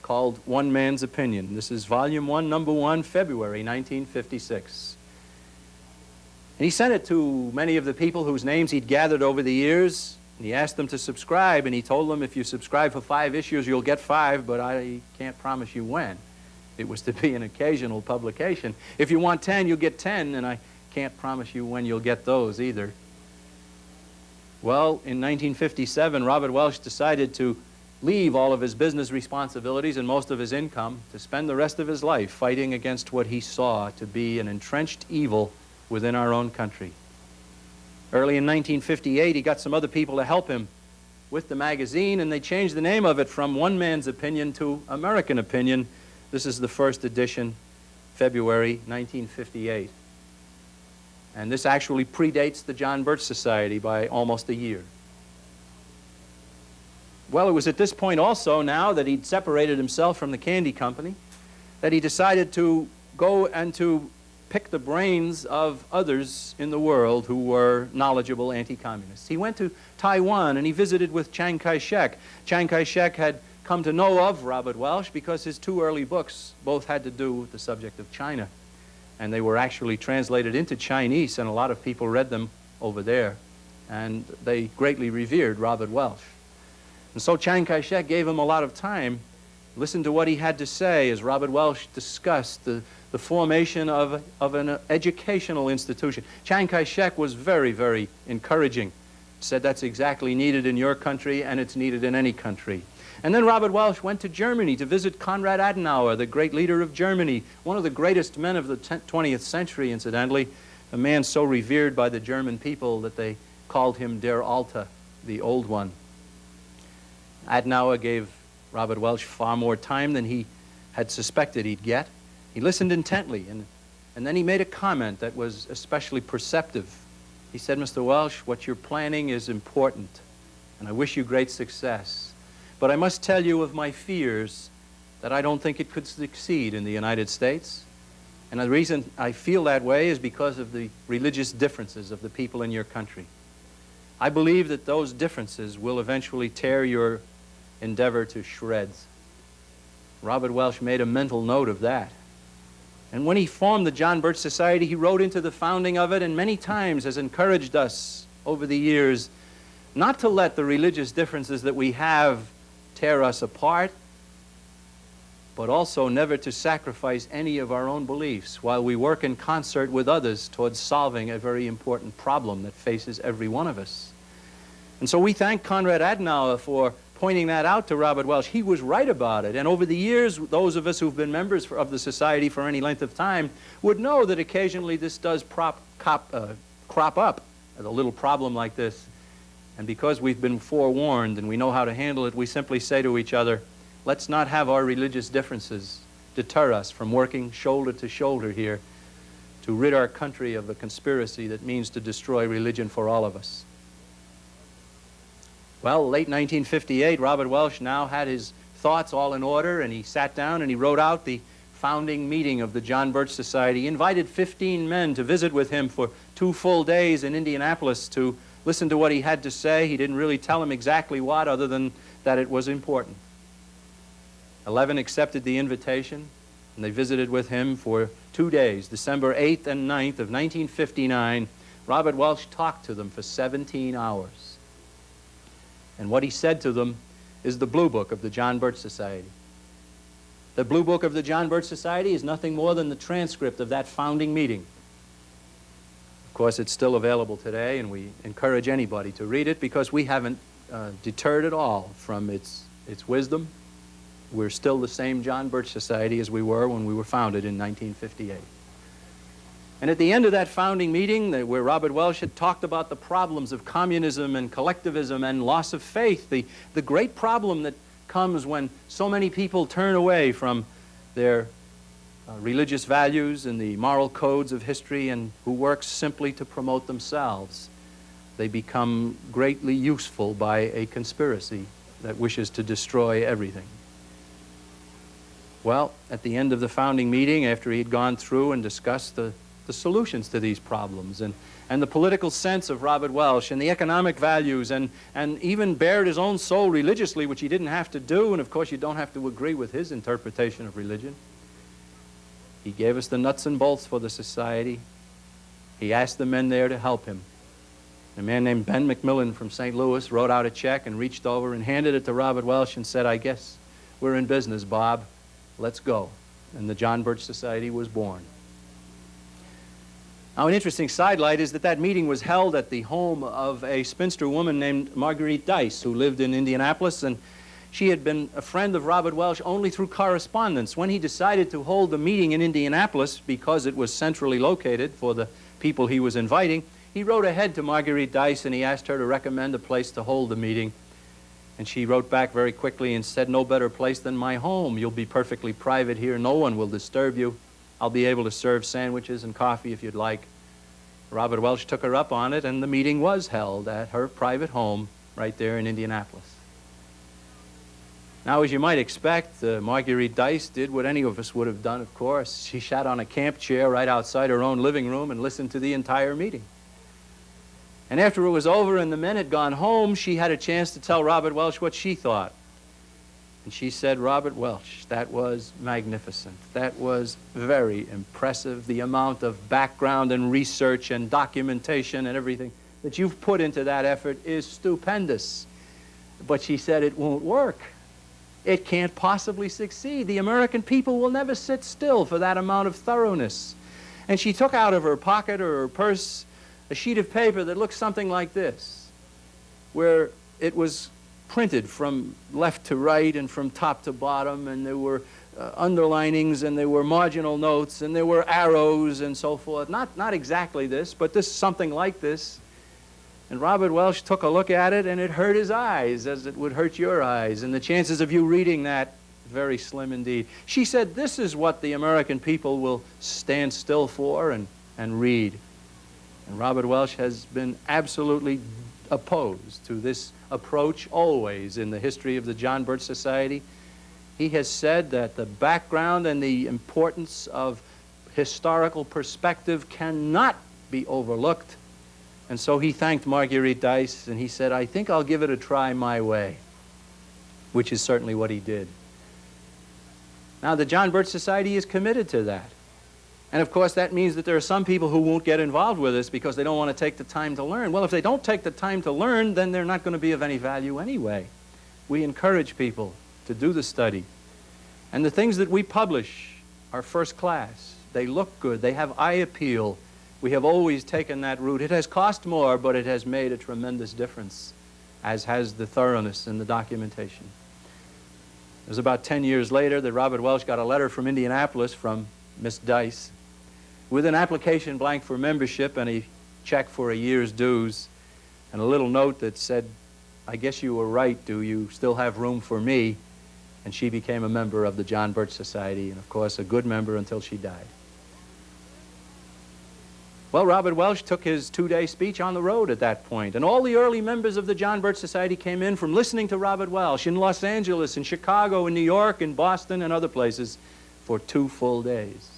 called One Man's Opinion. This is volume 1, number 1, February 1956. And he sent it to many of the people whose names he'd gathered over the years, and he asked them to subscribe, and he told them, if you subscribe for 5 issues, you'll get 5, but I can't promise you when. It was to be an occasional publication. If you want 10, you'll get 10, and I can't promise you when you'll get those either. Well, in 1957, Robert Welsh decided to leave all of his business responsibilities and most of his income to spend the rest of his life fighting against what he saw to be an entrenched evil within our own country. Early in 1958, he got some other people to help him with the magazine, and they changed the name of it from One Man's Opinion to American Opinion. This is the first edition, February 1958. And this actually predates the John Birch Society by almost a year. Well, it was at this point also, now that he'd separated himself from the candy company, that he decided to go and to pick the brains of others in the world who were knowledgeable anti-communists. He went to Taiwan and he visited with Chiang Kai-shek. Chiang Kai-shek had come to know of Robert Welsh because his 2 early books both had to do with the subject of China. And they were actually translated into Chinese, and a lot of people read them over there. And they greatly revered Robert Welsh. And so Chiang Kai-shek gave him a lot of time, listened to what he had to say as Robert Welsh discussed the formation of an educational institution. Chiang Kai-shek was very, very encouraging. Said that's exactly needed in your country, and it's needed in any country. And then Robert Welsh went to Germany to visit Konrad Adenauer, the great leader of Germany, one of the greatest men of the 20th century, incidentally, a man so revered by the German people that they called him Der Alte, the Old One. Adenauer gave Robert Welsh far more time than he had suspected he'd get. He listened intently, and And then he made a comment that was especially perceptive. He said, "Mr. Welsh, what you're planning is important, and I wish you great success. But I must tell you of my fears that I don't think it could succeed in the United States. And the reason I feel that way is because of the religious differences of the people in your country. I believe that those differences will eventually tear your endeavor to shreds." Robert Welsh made a mental note of that. And when he formed the John Birch Society, he wrote into the founding of it and many times has encouraged us over the years not to let the religious differences that we have tear us apart, but also never to sacrifice any of our own beliefs while we work in concert with others towards solving a very important problem that faces every one of us. And so we thank Konrad Adenauer for pointing that out to Robert Welsh. He was right about it. And over the years, those of us who've been members of the Society for any length of time would know that occasionally this does crop up as a little problem like this. And because we've been forewarned and we know how to handle it, we simply say to each other, let's not have our religious differences deter us from working shoulder to shoulder here to rid our country of a conspiracy that means to destroy religion for all of us. Well, late 1958, Robert Welsh now had his thoughts all in order, and he sat down and he wrote out the founding meeting of the John Birch Society. He invited 15 men to visit with him for 2 full days in Indianapolis to listen to what he had to say. He didn't really tell them exactly what, other than that it was important. 11 accepted the invitation, and they visited with him for 2 days, December 8th and 9th of 1959. Robert Welsh talked to them for 17 hours. And what he said to them is the Blue Book of the John Birch Society. The Blue Book of the John Birch Society is nothing more than the transcript of that founding meeting. Of course, it's still available today, and we encourage anybody to read it because we haven't deterred at all from its wisdom. We're still the same John Birch Society as we were when we were founded in 1958. And at the end of that founding meeting, where Robert Welsh had talked about the problems of communism and collectivism and loss of faith, the great problem that comes when so many people turn away from their religious values and the moral codes of history and who work simply to promote themselves. They become greatly useful by a conspiracy that wishes to destroy everything. Well, at the end of the founding meeting, after he had gone through and discussed the solutions to these problems and the political sense of Robert Welsh and the economic values and even bared his own soul religiously, which he didn't have to do, and of course you don't have to agree with his interpretation of religion. He gave us the nuts and bolts for the society. He asked the men there to help him. A man named Ben McMillan from St. Louis wrote out a check and reached over and handed it to Robert Welsh and said, "I guess we're in business, Bob. Let's go." And the John Birch Society was born. Now, an interesting sidelight is that meeting was held at the home of a spinster woman named Marguerite Dice, who lived in Indianapolis, and she had been a friend of Robert Welsh only through correspondence. When he decided to hold the meeting in Indianapolis, because it was centrally located for the people he was inviting, he wrote ahead to Marguerite Dice and he asked her to recommend a place to hold the meeting. And she wrote back very quickly and said, "No better place than my home. You'll be perfectly private here. No one will disturb you. I'll be able to serve sandwiches and coffee if you'd like." Robert Welsh took her up on it, and the meeting was held at her private home right there in Indianapolis. Now, as you might expect, Marguerite Dice did what any of us would have done, of course. She sat on a camp chair right outside her own living room and listened to the entire meeting. And after it was over and the men had gone home, she had a chance to tell Robert Welsh what she thought. And she said, "Robert Welsh, that was magnificent. That was very impressive. The amount of background and research and documentation and everything that you've put into that effort is stupendous." But she said, "It won't work. It can't possibly succeed. The American people will never sit still for that amount of thoroughness." And she took out of her pocket or her purse a sheet of paper that looked something like this, where it was printed from left to right and from top to bottom, and there were underlinings and there were marginal notes and there were arrows and so forth. Not exactly this, but this something like this. And Robert Welsh took a look at it, and it hurt his eyes as it would hurt your eyes. And the chances of you reading that very slim indeed. She said, this is what the American people will stand still for and read. And Robert Welsh has been absolutely opposed to this approach always in the history of the John Birch Society. He has said that the background and the importance of historical perspective cannot be overlooked. And so he thanked Marguerite Dice, and he said, I think I'll give it a try my way, which is certainly what he did. Now, the John Birch Society is committed to that. And of course, that means that there are some people who won't get involved with this because they don't want to take the time to learn. Well, if they don't take the time to learn, then they're not going to be of any value anyway. We encourage people to do the study. And the things that we publish are first class. They look good. They have eye appeal. We have always taken that route. It has cost more, but it has made a tremendous difference, as has the thoroughness in the documentation. It was about 10 years later that Robert Welsh got a letter from Indianapolis from Miss Dice with an application blank for membership and a check for a year's dues and a little note that said, I guess you were right, do you still have room for me? And she became a member of the John Birch Society, and of course a good member until she died. Well, Robert Welsh took his two-day speech on the road at that point, and all the early members of the John Birch Society came in from listening to Robert Welsh in Los Angeles, in Chicago, in New York, in Boston, and other places for 2 full days.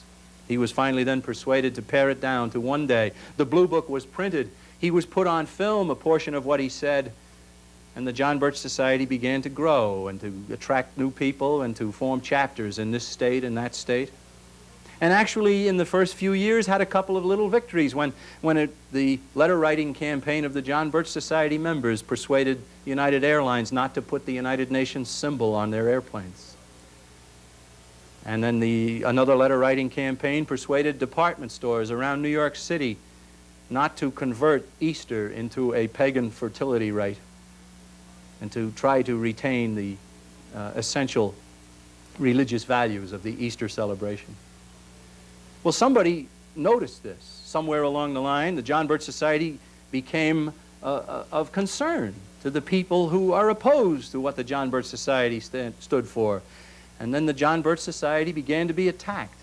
He was finally then persuaded to pare it down to 1 day. The Blue Book was printed. He was put on film, a portion of what he said, and the John Birch Society began to grow and to attract new people and to form chapters in this state and that state. And actually, in the first few years, had a couple of little victories when the letter-writing campaign of the John Birch Society members persuaded United Airlines not to put the United Nations symbol on their airplanes. And then another letter-writing campaign persuaded department stores around New York City not to convert Easter into a pagan fertility rite and to try to retain the essential religious values of the Easter celebration. Well, somebody noticed this. Somewhere along the line, the John Birch Society became of concern to the people who are opposed to what the John Birch Society stood for. And then the John Birch Society began to be attacked.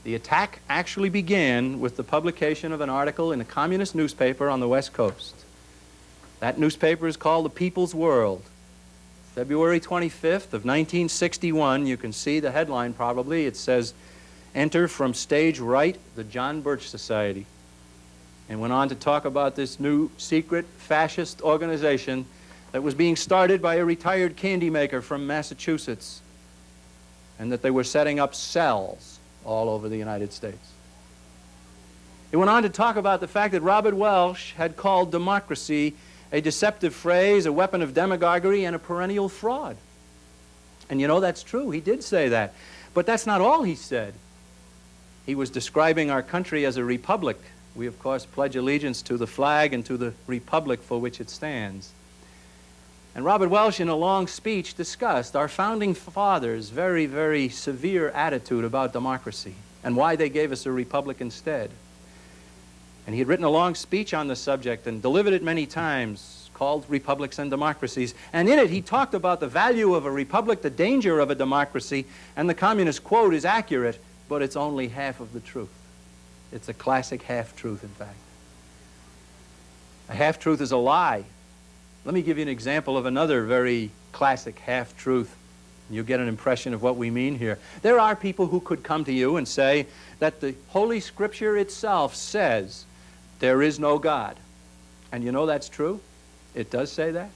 The attack actually began with the publication of an article in a communist newspaper on the West Coast. That newspaper is called The People's World. February 25th of 1961, you can see the headline probably. It says, "Enter from stage right, the John Birch Society." And went on to talk about this new secret fascist organization that was being started by a retired candy maker from Massachusetts, and that they were setting up cells all over the United States. It went on to talk about the fact that Robert Welsh had called democracy a deceptive phrase, a weapon of demagoguery, and a perennial fraud. And you know, that's true. He did say that. But that's not all he said. He was describing our country as a republic. We, of course, pledge allegiance to the flag and to the republic for which it stands. And Robert Welsh, in a long speech, discussed our founding fathers' very, very severe attitude about democracy and why they gave us a republic instead. And he had written a long speech on the subject and delivered it many times, called Republics and Democracies. And in it, he talked about the value of a republic, the danger of a democracy, and the communist quote is accurate, but it's only half of the truth. It's a classic half-truth, in fact. A half-truth is a lie. Let me give you an example of another very classic half-truth. You'll get an impression of what we mean here. There are people who could come to you and say that the Holy Scripture itself says there is no God. And you know that's true. It does say that.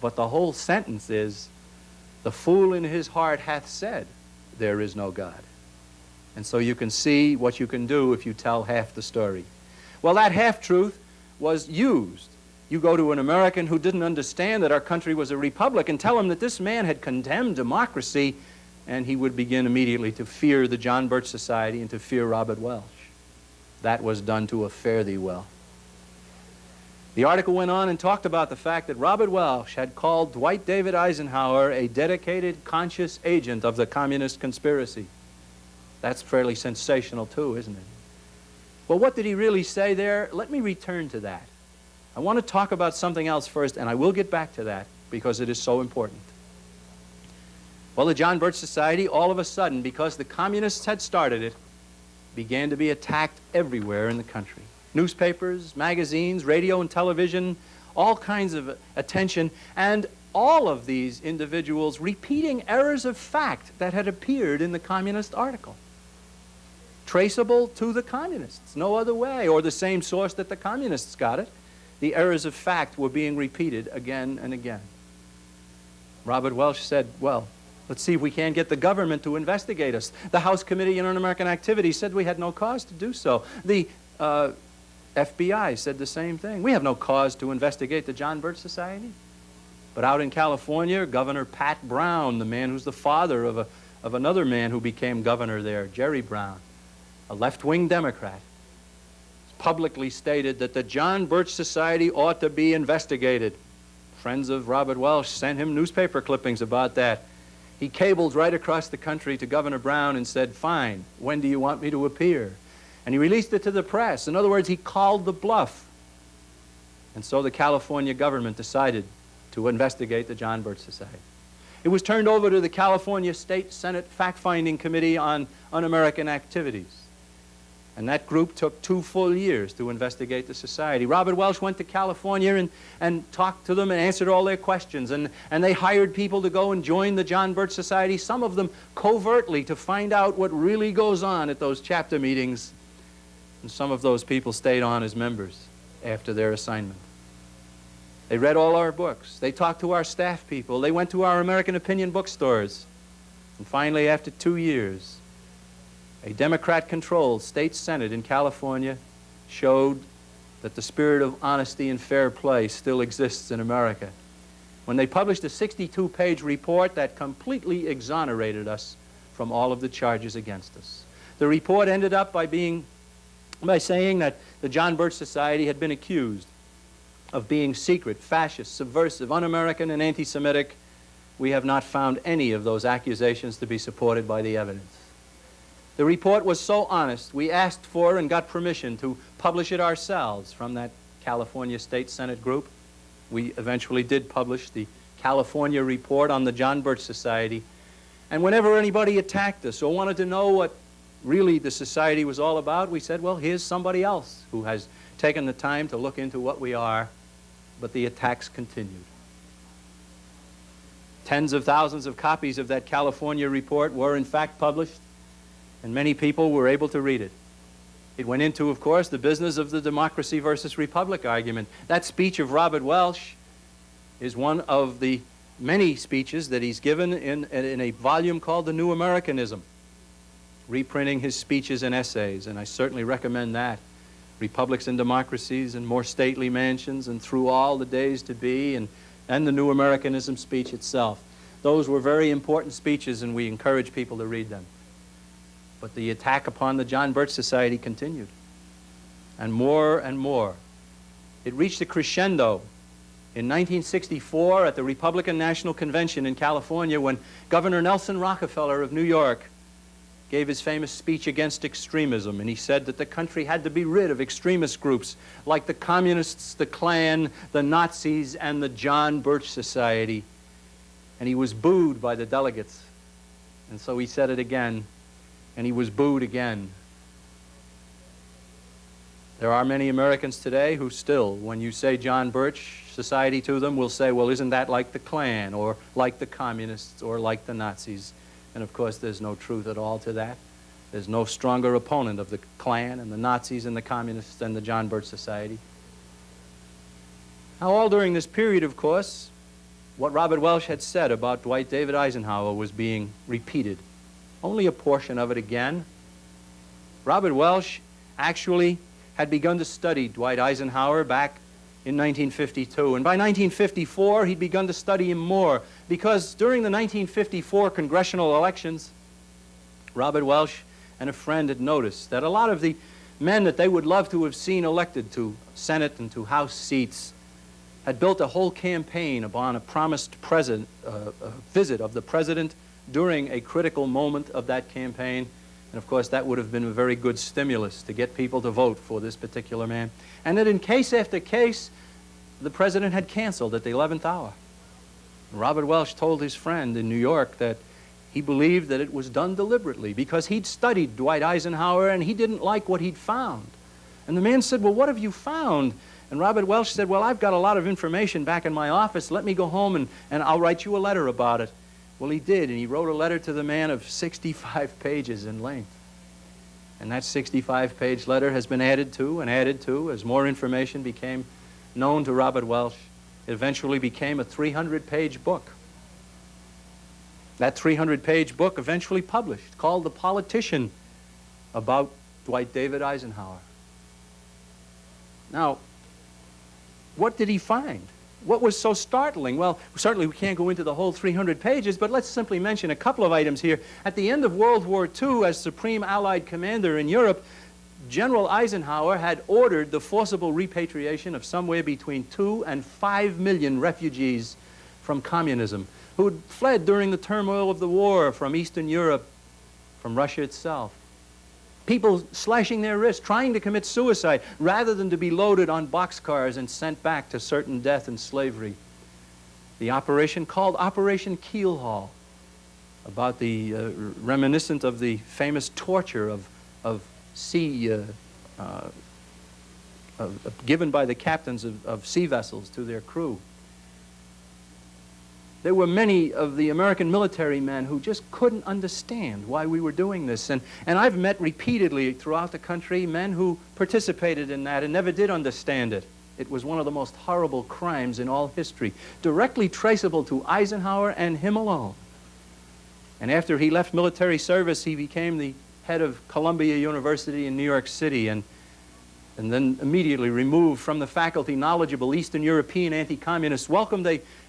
But the whole sentence is, the fool in his heart hath said there is no God. And so you can see what you can do if you tell half the story. Well, that half-truth was used. You go to an American who didn't understand that our country was a republic and tell him that this man had condemned democracy, and he would begin immediately to fear the John Birch Society and to fear Robert Welsh. That was done to a fare thee well. The article went on and talked about the fact that Robert Welsh had called Dwight David Eisenhower a dedicated, conscious agent of the communist conspiracy. That's fairly sensational too, isn't it? Well, what did he really say there? Let me return to that. I want to talk about something else first, and I will get back to that because it is so important. Well, the John Birch Society, all of a sudden, because the communists had started it, began to be attacked everywhere in the country. Newspapers, magazines, radio and television, all kinds of attention, and all of these individuals repeating errors of fact that had appeared in the communist article. Traceable to the communists, no other way, or the same source that the communists got it. The errors of fact were being repeated again and again. Robert Welch said, well, let's see if we can't get the government to investigate us. The House Committee on Un-American Activities said we had no cause to do so. The FBI said the same thing. We have no cause to investigate the John Birch Society. But out in California, Governor Pat Brown, the man who's the father of another man who became governor there, Jerry Brown, a left-wing Democrat, publicly stated that the John Birch Society ought to be investigated. Friends of Robert Welch sent him newspaper clippings about that. He cabled right across the country to Governor Brown and said, fine, when do you want me to appear? And he released it to the press. In other words, he called the bluff. And so the California government decided to investigate the John Birch Society. It was turned over to the California State Senate Fact-Finding Committee on Un-American Activities. And that group took 2 full years to investigate the society. Robert Welch went to California and talked to them and answered all their questions. And they hired people to go and join the John Birch Society, some of them covertly, to find out what really goes on at those chapter meetings. And some of those people stayed on as members after their assignment. They read all our books. They talked to our staff people. They went to our American Opinion bookstores. And finally, after 2 years, a Democrat-controlled state Senate in California showed that the spirit of honesty and fair play still exists in America when they published a 62-page report that completely exonerated us from all of the charges against us. The report ended up by saying that the John Birch Society had been accused of being secret, fascist, subversive, un-American, and anti-Semitic. We have not found any of those accusations to be supported by the evidence. The report was so honest, we asked for and got permission to publish it ourselves from that California State Senate group. We eventually did publish the California report on the John Birch Society. And whenever anybody attacked us or wanted to know what really the society was all about, we said, well, here's somebody else who has taken the time to look into what we are. But the attacks continued. Tens of thousands of copies of that California report were in fact published, and many people were able to read it. It went into, of course, the business of the democracy versus republic argument. That speech of Robert Welch is one of the many speeches that he's given in a volume called The New Americanism, reprinting his speeches and essays, and I certainly recommend that. Republics and Democracies and More Stately Mansions and Through All the Days to Be and the New Americanism speech itself. Those were very important speeches, and we encourage people to read them. But the attack upon the John Birch Society continued, and more and more. It reached a crescendo in 1964 at the Republican National Convention in California when Governor Nelson Rockefeller of New York gave his famous speech against extremism, and he said that the country had to be rid of extremist groups like the communists, the Klan, the Nazis, and the John Birch Society. And he was booed by the delegates. And so he said it again, and he was booed again. There are many Americans today who still, when you say John Birch Society to them, will say, well, isn't that like the Klan, or like the communists, or like the Nazis? And of course, there's no truth at all to that. There's no stronger opponent of the Klan and the Nazis and the communists than the John Birch Society. Now, all during this period, of course, what Robert Welch had said about Dwight David Eisenhower was being repeated. Only a portion of it again. Robert Welch actually had begun to study Dwight Eisenhower back in 1952. And by 1954, he'd begun to study him more because during the 1954 congressional elections, Robert Welch and a friend had noticed that a lot of the men that they would love to have seen elected to Senate and to House seats had built a whole campaign upon a promised visit of the president during a critical moment of that campaign. And of course, that would have been a very good stimulus to get people to vote for this particular man. And that in case after case, the president had canceled at the 11th hour. Robert Welch told his friend in New York that He believed that it was done deliberately because he'd studied Dwight Eisenhower and he didn't like what he'd found. And the man said, well, what have you found? And Robert Welch said, well, I've got a lot of information back in my office. Let me go home and I'll write you a letter about it. Well, he did, and he wrote a letter to the man of 65 pages in length. And that 65-page letter has been added to as more information became known to Robert Welch. It eventually became a 300-page book. That 300-page book eventually published, called The Politician, about Dwight David Eisenhower. Now, what did he find? What was so startling? Well, certainly we can't go into the whole 300 pages, but let's simply mention a couple of items here. At the end of World War II, as Supreme Allied Commander in Europe, General Eisenhower had ordered the forcible repatriation of somewhere between 2 and 5 million refugees from communism who had fled during the turmoil of the war from Eastern Europe, from Russia itself. People slashing their wrists, trying to commit suicide, rather than to be loaded on boxcars and sent back to certain death and slavery. The operation, called Operation Keelhaul, about the reminiscent of the famous torture of sea, given by the captains of sea vessels to their crew. There were many of the American military men who just couldn't understand why we were doing this. And I've met repeatedly throughout the country men who participated in that and never did understand it. It was one of the most horrible crimes in all history, directly traceable to Eisenhower and him alone. And after he left military service, he became the head of Columbia University in New York City, and then immediately removed from the faculty knowledgeable Eastern European anti-communists, welcomed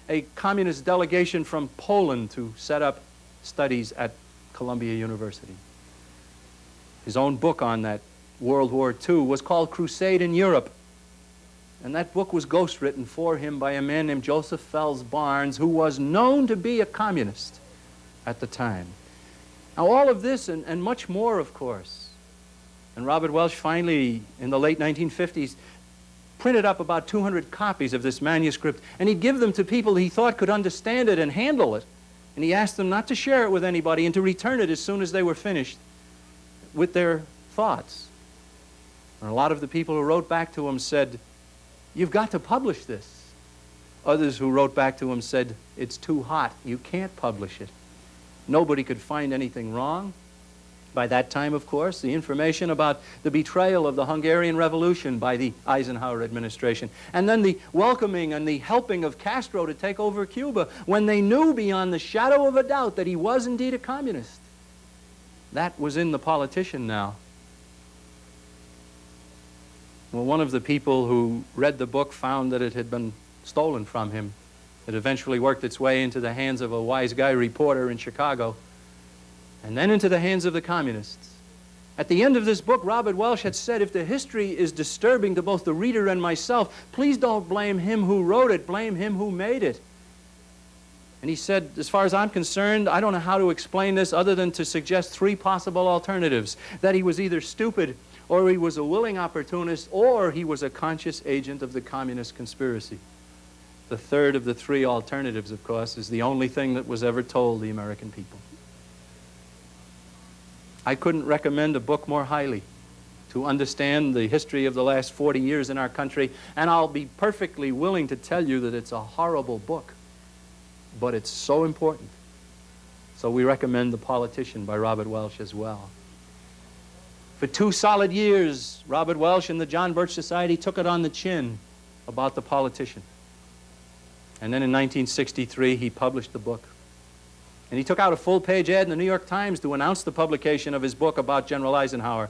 a communist delegation from Poland to set up studies at Columbia University. His own book on that World War II was called Crusade in Europe. And that book was ghostwritten for him by a man named Joseph Fells Barnes, who was known to be a communist at the time. Now, all of this and much more, of course. And Robert Welch finally, in the late 1950s, printed up about 200 copies of this manuscript, and he'd give them to people he thought could understand it and handle it. And he asked them not to share it with anybody and to return it as soon as they were finished with their thoughts. And a lot of the people who wrote back to him said, "You've got to publish this." Others who wrote back to him said, "It's too hot. You can't publish it." Nobody could find anything wrong. By that time, of course, the information about the betrayal of the Hungarian Revolution by the Eisenhower administration, and then the welcoming and the helping of Castro to take over Cuba when they knew beyond the shadow of a doubt that he was indeed a communist. That was in The Politician now. Well, one of the people who read the book found that it had been stolen from him. It eventually worked its way into the hands of a wise guy reporter in Chicago, and then into the hands of the communists. At the end of this book, Robert Welch had said, if the history is disturbing to both the reader and myself, please don't blame him who wrote it, blame him who made it. And he said, as far as I'm concerned, I don't know how to explain this other than to suggest three possible alternatives: that he was either stupid, or he was a willing opportunist, or he was a conscious agent of the communist conspiracy. The third of the three alternatives, of course, is the only thing that was ever told the American people. I couldn't recommend a book more highly to understand the history of the last 40 years in our country, and I'll be perfectly willing to tell you that it's a horrible book, but it's so important. So we recommend The Politician by Robert Welch as well. For 2 solid years, Robert Welch and the John Birch Society took it on the chin about The Politician. And then in 1963, he published the book. And he took out a full-page ad in the New York Times to announce the publication of his book about General Eisenhower.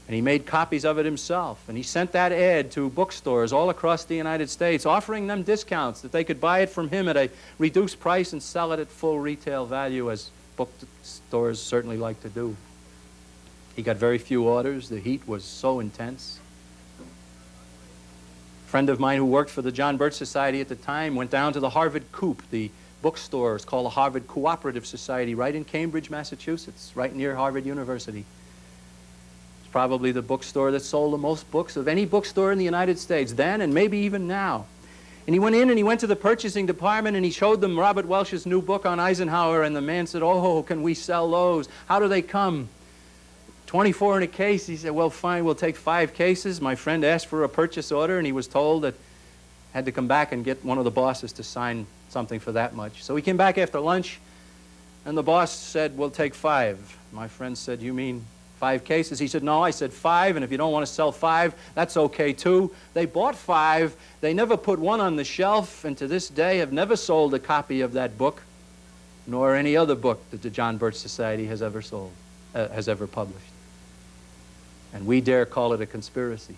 And he made copies of it himself. And he sent that ad to bookstores all across the United States, offering them discounts that they could buy it from him at a reduced price and sell it at full retail value, as bookstores certainly like to do. He got very few orders. The heat was so intense. A friend of mine who worked for the John Birch Society at the time went down to the Harvard Coop, the bookstore. It's called the Harvard Cooperative Society, right in Cambridge, Massachusetts, right near Harvard University. It's probably the bookstore that sold the most books of any bookstore in the United States then, and maybe even now. And he went in and he went to the purchasing department and he showed them Robert Welch's new book on Eisenhower, and the man said, "Oh, can we sell those? How do they come?" 24 in a case. He said, "Well, fine, we'll take 5 cases." My friend asked for a purchase order and he was told that had to come back and get one of the bosses to sign something for that much. So he came back after lunch and the boss said, "We'll take 5. My friend said, "You mean 5 cases?" He said, "No, I said 5, and if you don't want to sell 5, that's okay too." They bought 5. They never put one on the shelf, and to this day have never sold a copy of that book, nor any other book that the John Birch Society has ever published. And we dare call it a conspiracy.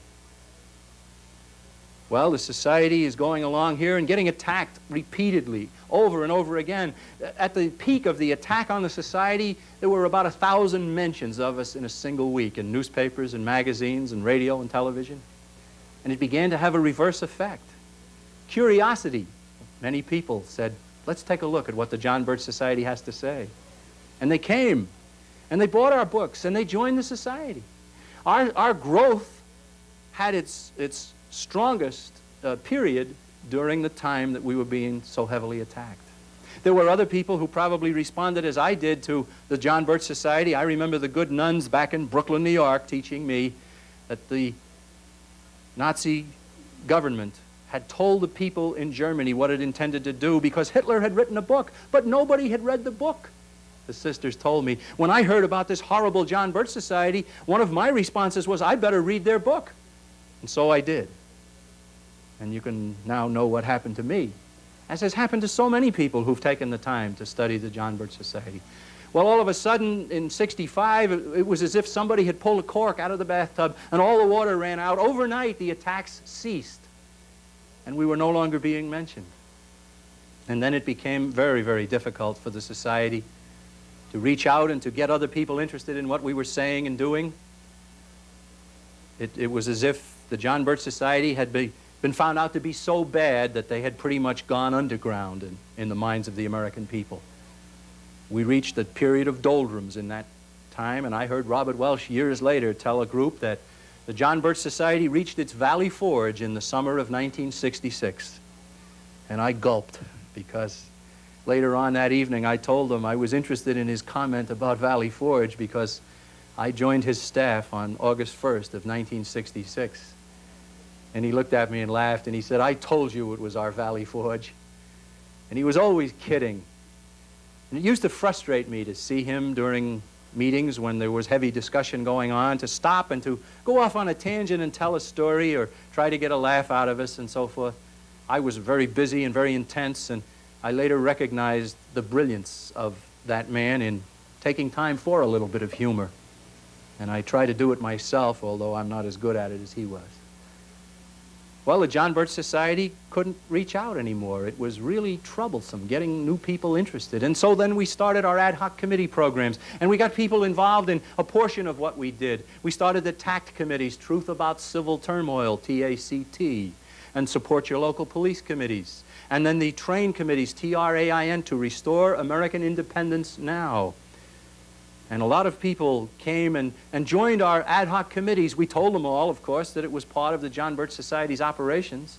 Well, the society is going along here and getting attacked repeatedly, over and over again. At the peak of the attack on the society, there were about 1,000 mentions of us in a single week in newspapers and magazines and radio and television. And it began to have a reverse effect. Curiosity. Many people said, "Let's take a look at what the John Birch Society has to say." And they came, and they bought our books, and they joined the society. Our growth had its strongest period during the time that we were being so heavily attacked. There were other people who probably responded as I did to the John Birch Society. I remember the good nuns back in Brooklyn, New York, teaching me that the Nazi government had told the people in Germany what it intended to do because Hitler had written a book, but nobody had read the book. The sisters told me, when I heard about this horrible John Birch Society, one of my responses was, "I better read their book." And so I did. And you can now know what happened to me, as has happened to so many people who've taken the time to study the John Birch Society. Well, all of a sudden, in '65, it was as if somebody had pulled a cork out of the bathtub and all the water ran out. Overnight, the attacks ceased, and we were no longer being mentioned. And then it became very, very difficult for the society to reach out and to get other people interested in what we were saying and doing. It was as if the John Birch Society had been found out to be so bad that they had pretty much gone underground in the minds of the American people. We reached a period of doldrums in that time, and I heard Robert Welch years later tell a group that the John Birch Society reached its Valley Forge in the summer of 1966. And I gulped, because later on that evening I told him I was interested in his comment about Valley Forge because I joined his staff on August 1st of 1966. And he looked at me and laughed and he said, "I told you it was our Valley Forge." And he was always kidding. And it used to frustrate me to see him during meetings when there was heavy discussion going on, to stop and to go off on a tangent and tell a story or try to get a laugh out of us and so forth. I was very busy and very intense, and I later recognized the brilliance of that man in taking time for a little bit of humor. And I try to do it myself, although I'm not as good at it as he was. Well, the John Birch Society couldn't reach out anymore. It was really troublesome getting new people interested. And so then we started our ad hoc committee programs, and we got people involved in a portion of what we did. We started the TACT committees, Truth About Civil Turmoil, TACT, and Support Your Local Police committees. And then the TRAIN committees, TRAIN, to Restore American Independence Now. And a lot of people came and joined our ad hoc committees. We told them all, of course, that it was part of the John Birch Society's operations.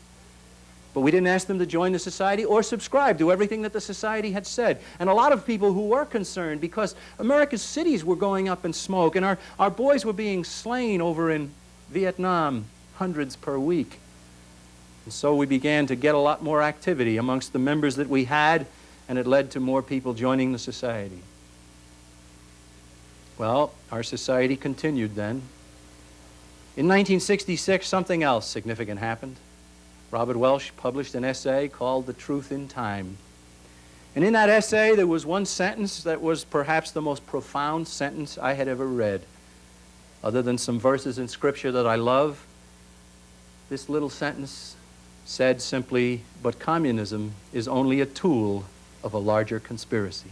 But we didn't ask them to join the society or subscribe to everything that the society had said. And a lot of people who were concerned because America's cities were going up in smoke and our boys were being slain over in Vietnam, hundreds per week. And so we began to get a lot more activity amongst the members that we had, and it led to more people joining the society. Well, our society continued then. In 1966, something else significant happened. Robert Welch published an essay called The Truth in Time. And in that essay, there was one sentence that was perhaps the most profound sentence I had ever read. Other than some verses in Scripture that I love, this little sentence said simply, "But communism is only a tool of a larger conspiracy."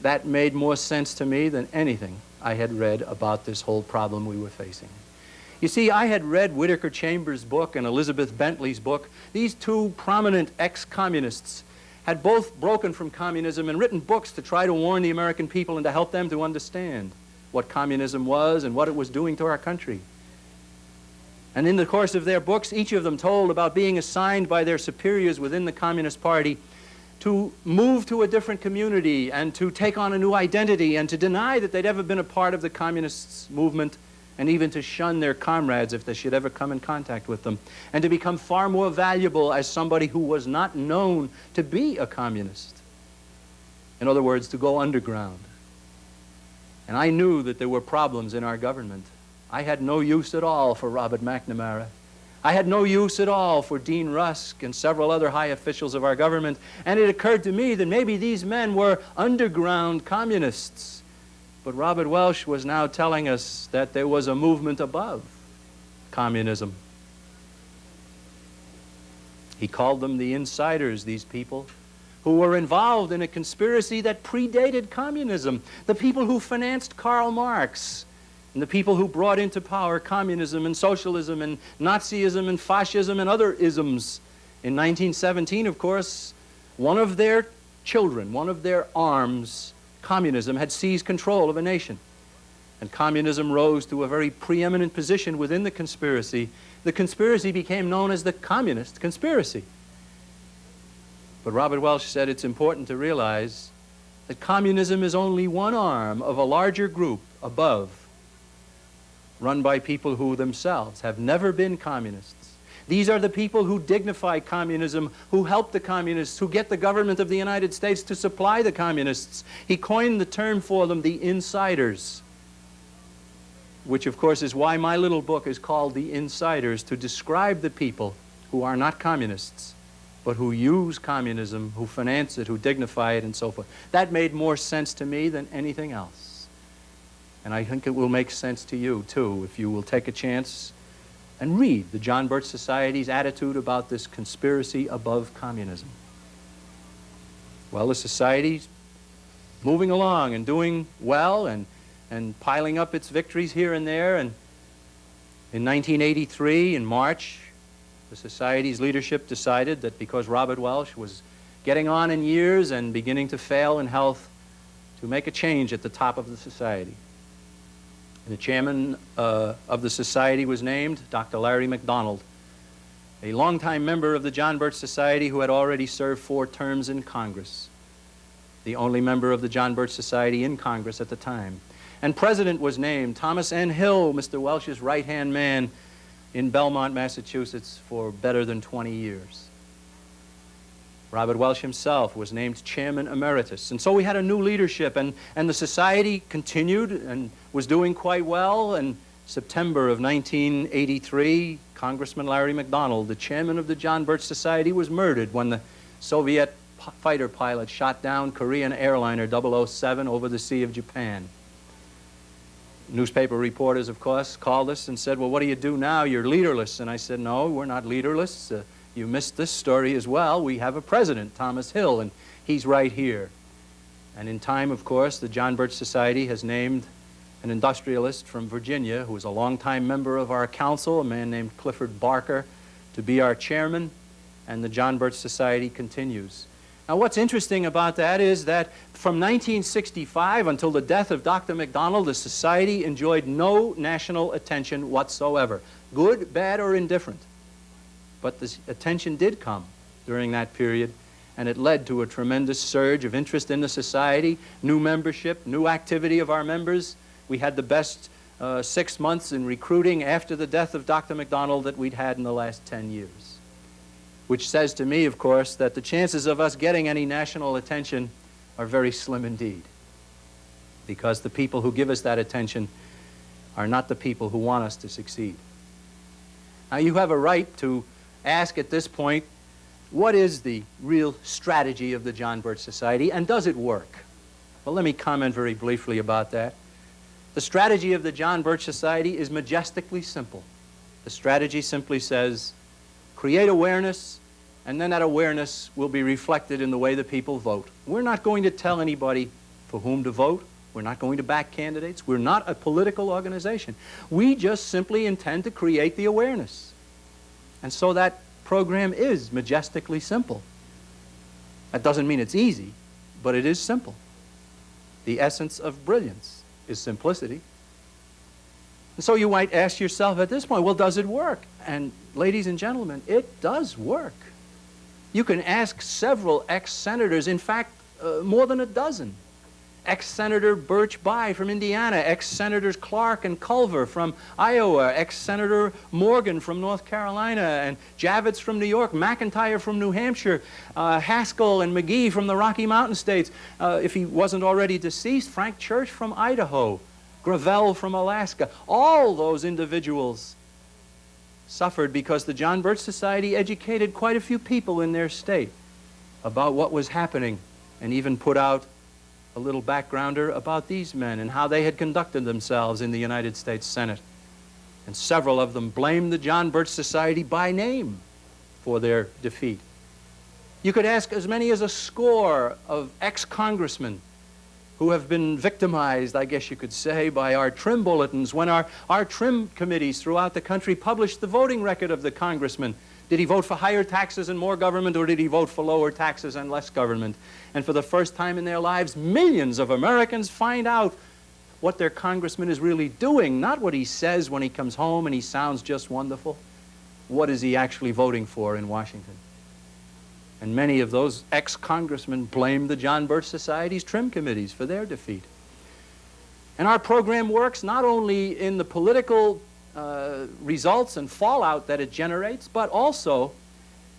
That made more sense to me than anything I had read about this whole problem we were facing. You see, I had read Whittaker Chambers' book and Elizabeth Bentley's book. These two prominent ex-communists had both broken from communism and written books to try to warn the American people and to help them to understand what communism was and what it was doing to our country. And in the course of their books, each of them told about being assigned by their superiors within the Communist Party to move to a different community and to take on a new identity and to deny that they'd ever been a part of the communist movement, and even to shun their comrades if they should ever come in contact with them, and to become far more valuable as somebody who was not known to be a communist. In other words, to go underground. And I knew that there were problems in our government. I had no use at all for Robert McNamara. I had no use at all for Dean Rusk and several other high officials of our government, and it occurred to me that maybe these men were underground communists. But Robert Welsh was now telling us that there was a movement above communism. He called them the insiders, these people who were involved in a conspiracy that predated communism, the people who financed Karl Marx, and the people who brought into power communism and socialism and Nazism and fascism and other isms. In 1917, of course, one of their children, one of their arms, communism, had seized control of a nation. And communism rose to a very preeminent position within the conspiracy. The conspiracy became known as the Communist Conspiracy. But Robert Welsh said it's important to realize that communism is only one arm of a larger group above, run by people who themselves have never been communists. These are the people who dignify communism, who help the communists, who get the government of the United States to supply the communists. He coined the term for them, the insiders, which of course is why my little book is called The Insiders, to describe the people who are not communists, but who use communism, who finance it, who dignify it, and so forth. That made more sense to me than anything else. And I think it will make sense to you, too, if you will take a chance and read the John Birch Society's attitude about this conspiracy above communism. Well, the Society's moving along and doing well and piling up its victories here and there. And in 1983, in March, the Society's leadership decided that because Robert Welsh was getting on in years and beginning to fail in health, to make a change at the top of the Society. And the chairman of the Society was named Dr. Larry McDonald, a longtime member of the John Birch Society who had already served 4 terms in Congress, the only member of the John Birch Society in Congress at the time. And president was named Thomas N. Hill, Mr. Welsh's right-hand man, in Belmont, Massachusetts, for better than 20 years. Robert Welsh himself was named chairman emeritus. And so we had a new leadership, and the Society continued and was doing quite well. In September of 1983, Congressman Larry McDonald, the chairman of the John Birch Society, was murdered when the Soviet fighter pilot shot down Korean airliner 007 over the Sea of Japan. Newspaper reporters, of course, called us and said, well, what do you do now? You're leaderless. And I said, no, we're not leaderless. You missed this story as well. We have a president, Thomas Hill, and he's right here. And in time, of course, the John Birch Society has named an industrialist from Virginia who was a longtime member of our council, a man named Clifford Barker, to be our chairman, and the John Birch Society continues. Now, what's interesting about that is that from 1965 until the death of Dr. McDonald, the Society enjoyed no national attention whatsoever, good, bad, or indifferent. But the attention did come during that period, and it led to a tremendous surge of interest in the Society, new membership, new activity of our members. We had the best 6 months in recruiting after the death of Dr. McDonald that we'd had in the last 10 years. Which says to me, of course, that the chances of us getting any national attention are very slim indeed, because the people who give us that attention are not the people who want us to succeed. Now, you have a right to ask at this point, what is the real strategy of the John Birch Society, and does it work? Well, let me comment very briefly about that. The strategy of the John Birch Society is majestically simple. The strategy simply says, create awareness, and then that awareness will be reflected in the way the people vote. We're not going to tell anybody for whom to vote. We're not going to back candidates. We're not a political organization. We just simply intend to create the awareness. And so that program is majestically simple. That doesn't mean it's easy, but it is simple. The essence of brilliance is simplicity. And so you might ask yourself at this point, well, does it work? And ladies and gentlemen, it does work. You can ask several ex-senators, in fact, more than a dozen. Ex-Senator Birch from Indiana, ex-Senators Clark and Culver from Iowa, ex-Senator Morgan from North Carolina, and Javits from New York, McIntyre from New Hampshire, Haskell and McGee from the Rocky Mountain states. If he wasn't already deceased, Frank Church from Idaho, Gravel from Alaska. All those individuals suffered because the John Birch Society educated quite a few people in their state about what was happening, and even put out a little backgrounder about these men and how they had conducted themselves in the United States Senate. And several of them blamed the John Birch Society by name for their defeat. You could ask as many as a score of ex-congressmen who have been victimized, I guess you could say, by our trim bulletins when our trim committees throughout the country published the voting record of the congressman. Did he vote for higher taxes and more government, or did he vote for lower taxes and less government? And for the first time in their lives, millions of Americans find out what their congressman is really doing, not what he says when he comes home and he sounds just wonderful. What is he actually voting for in Washington? And many of those ex-congressmen blamed the John Birch Society's trim committees for their defeat. And our program works not only in the political results and fallout that it generates, but also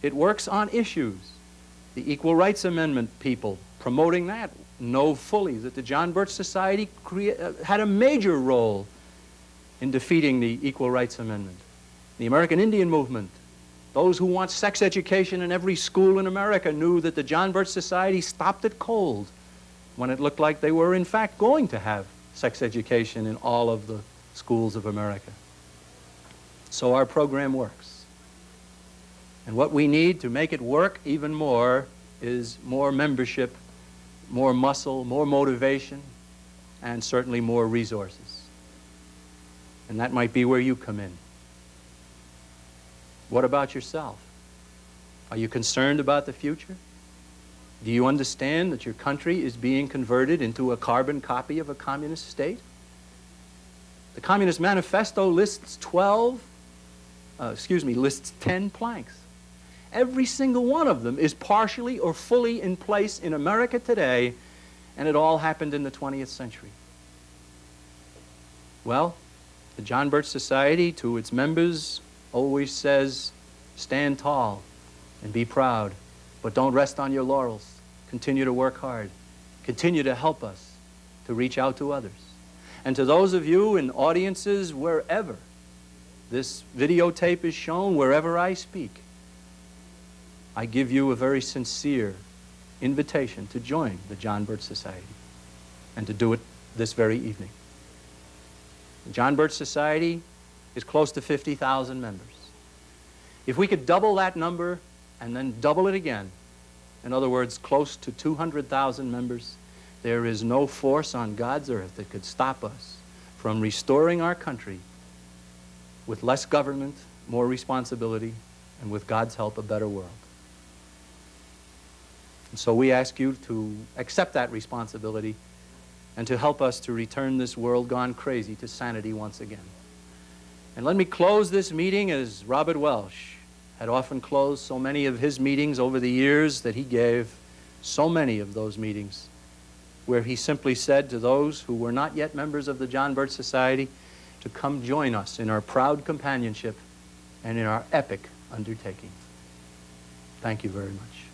it works on issues. The Equal Rights Amendment people promoting that know fully that the John Birch Society had a major role in defeating the Equal Rights Amendment. The American Indian movement, those who want sex education in every school in America, knew that the John Birch Society stopped it cold when it looked like they were in fact going to have sex education in all of the schools of America. So our program works. And what we need to make it work even more is more membership, more muscle, more motivation, and certainly more resources. And that might be where you come in. What about yourself? Are you concerned about the future? Do you understand that your country is being converted into a carbon copy of a communist state? The Communist Manifesto lists 10 planks. Every single one of them is partially or fully in place in America today, and it all happened in the 20th century. Well, the John Birch Society, to its members, always says, stand tall and be proud, but don't rest on your laurels. Continue to work hard. Continue to help us to reach out to others. And to those of you in audiences wherever this videotape is shown, wherever I speak, I give you a very sincere invitation to join the John Birch Society, and to do it this very evening. The John Birch Society is close to 50,000 members. If we could double that number and then double it again, in other words, close to 200,000 members, there is no force on God's earth that could stop us from restoring our country with less government, more responsibility, and with God's help, a better world. And so we ask you to accept that responsibility and to help us to return this world gone crazy to sanity once again. And let me close this meeting as Robert Welsh had often closed so many of his meetings over the years that he gave, so many of those meetings, where he simply said to those who were not yet members of the John Birch Society to come join us in our proud companionship and in our epic undertaking. Thank you very much.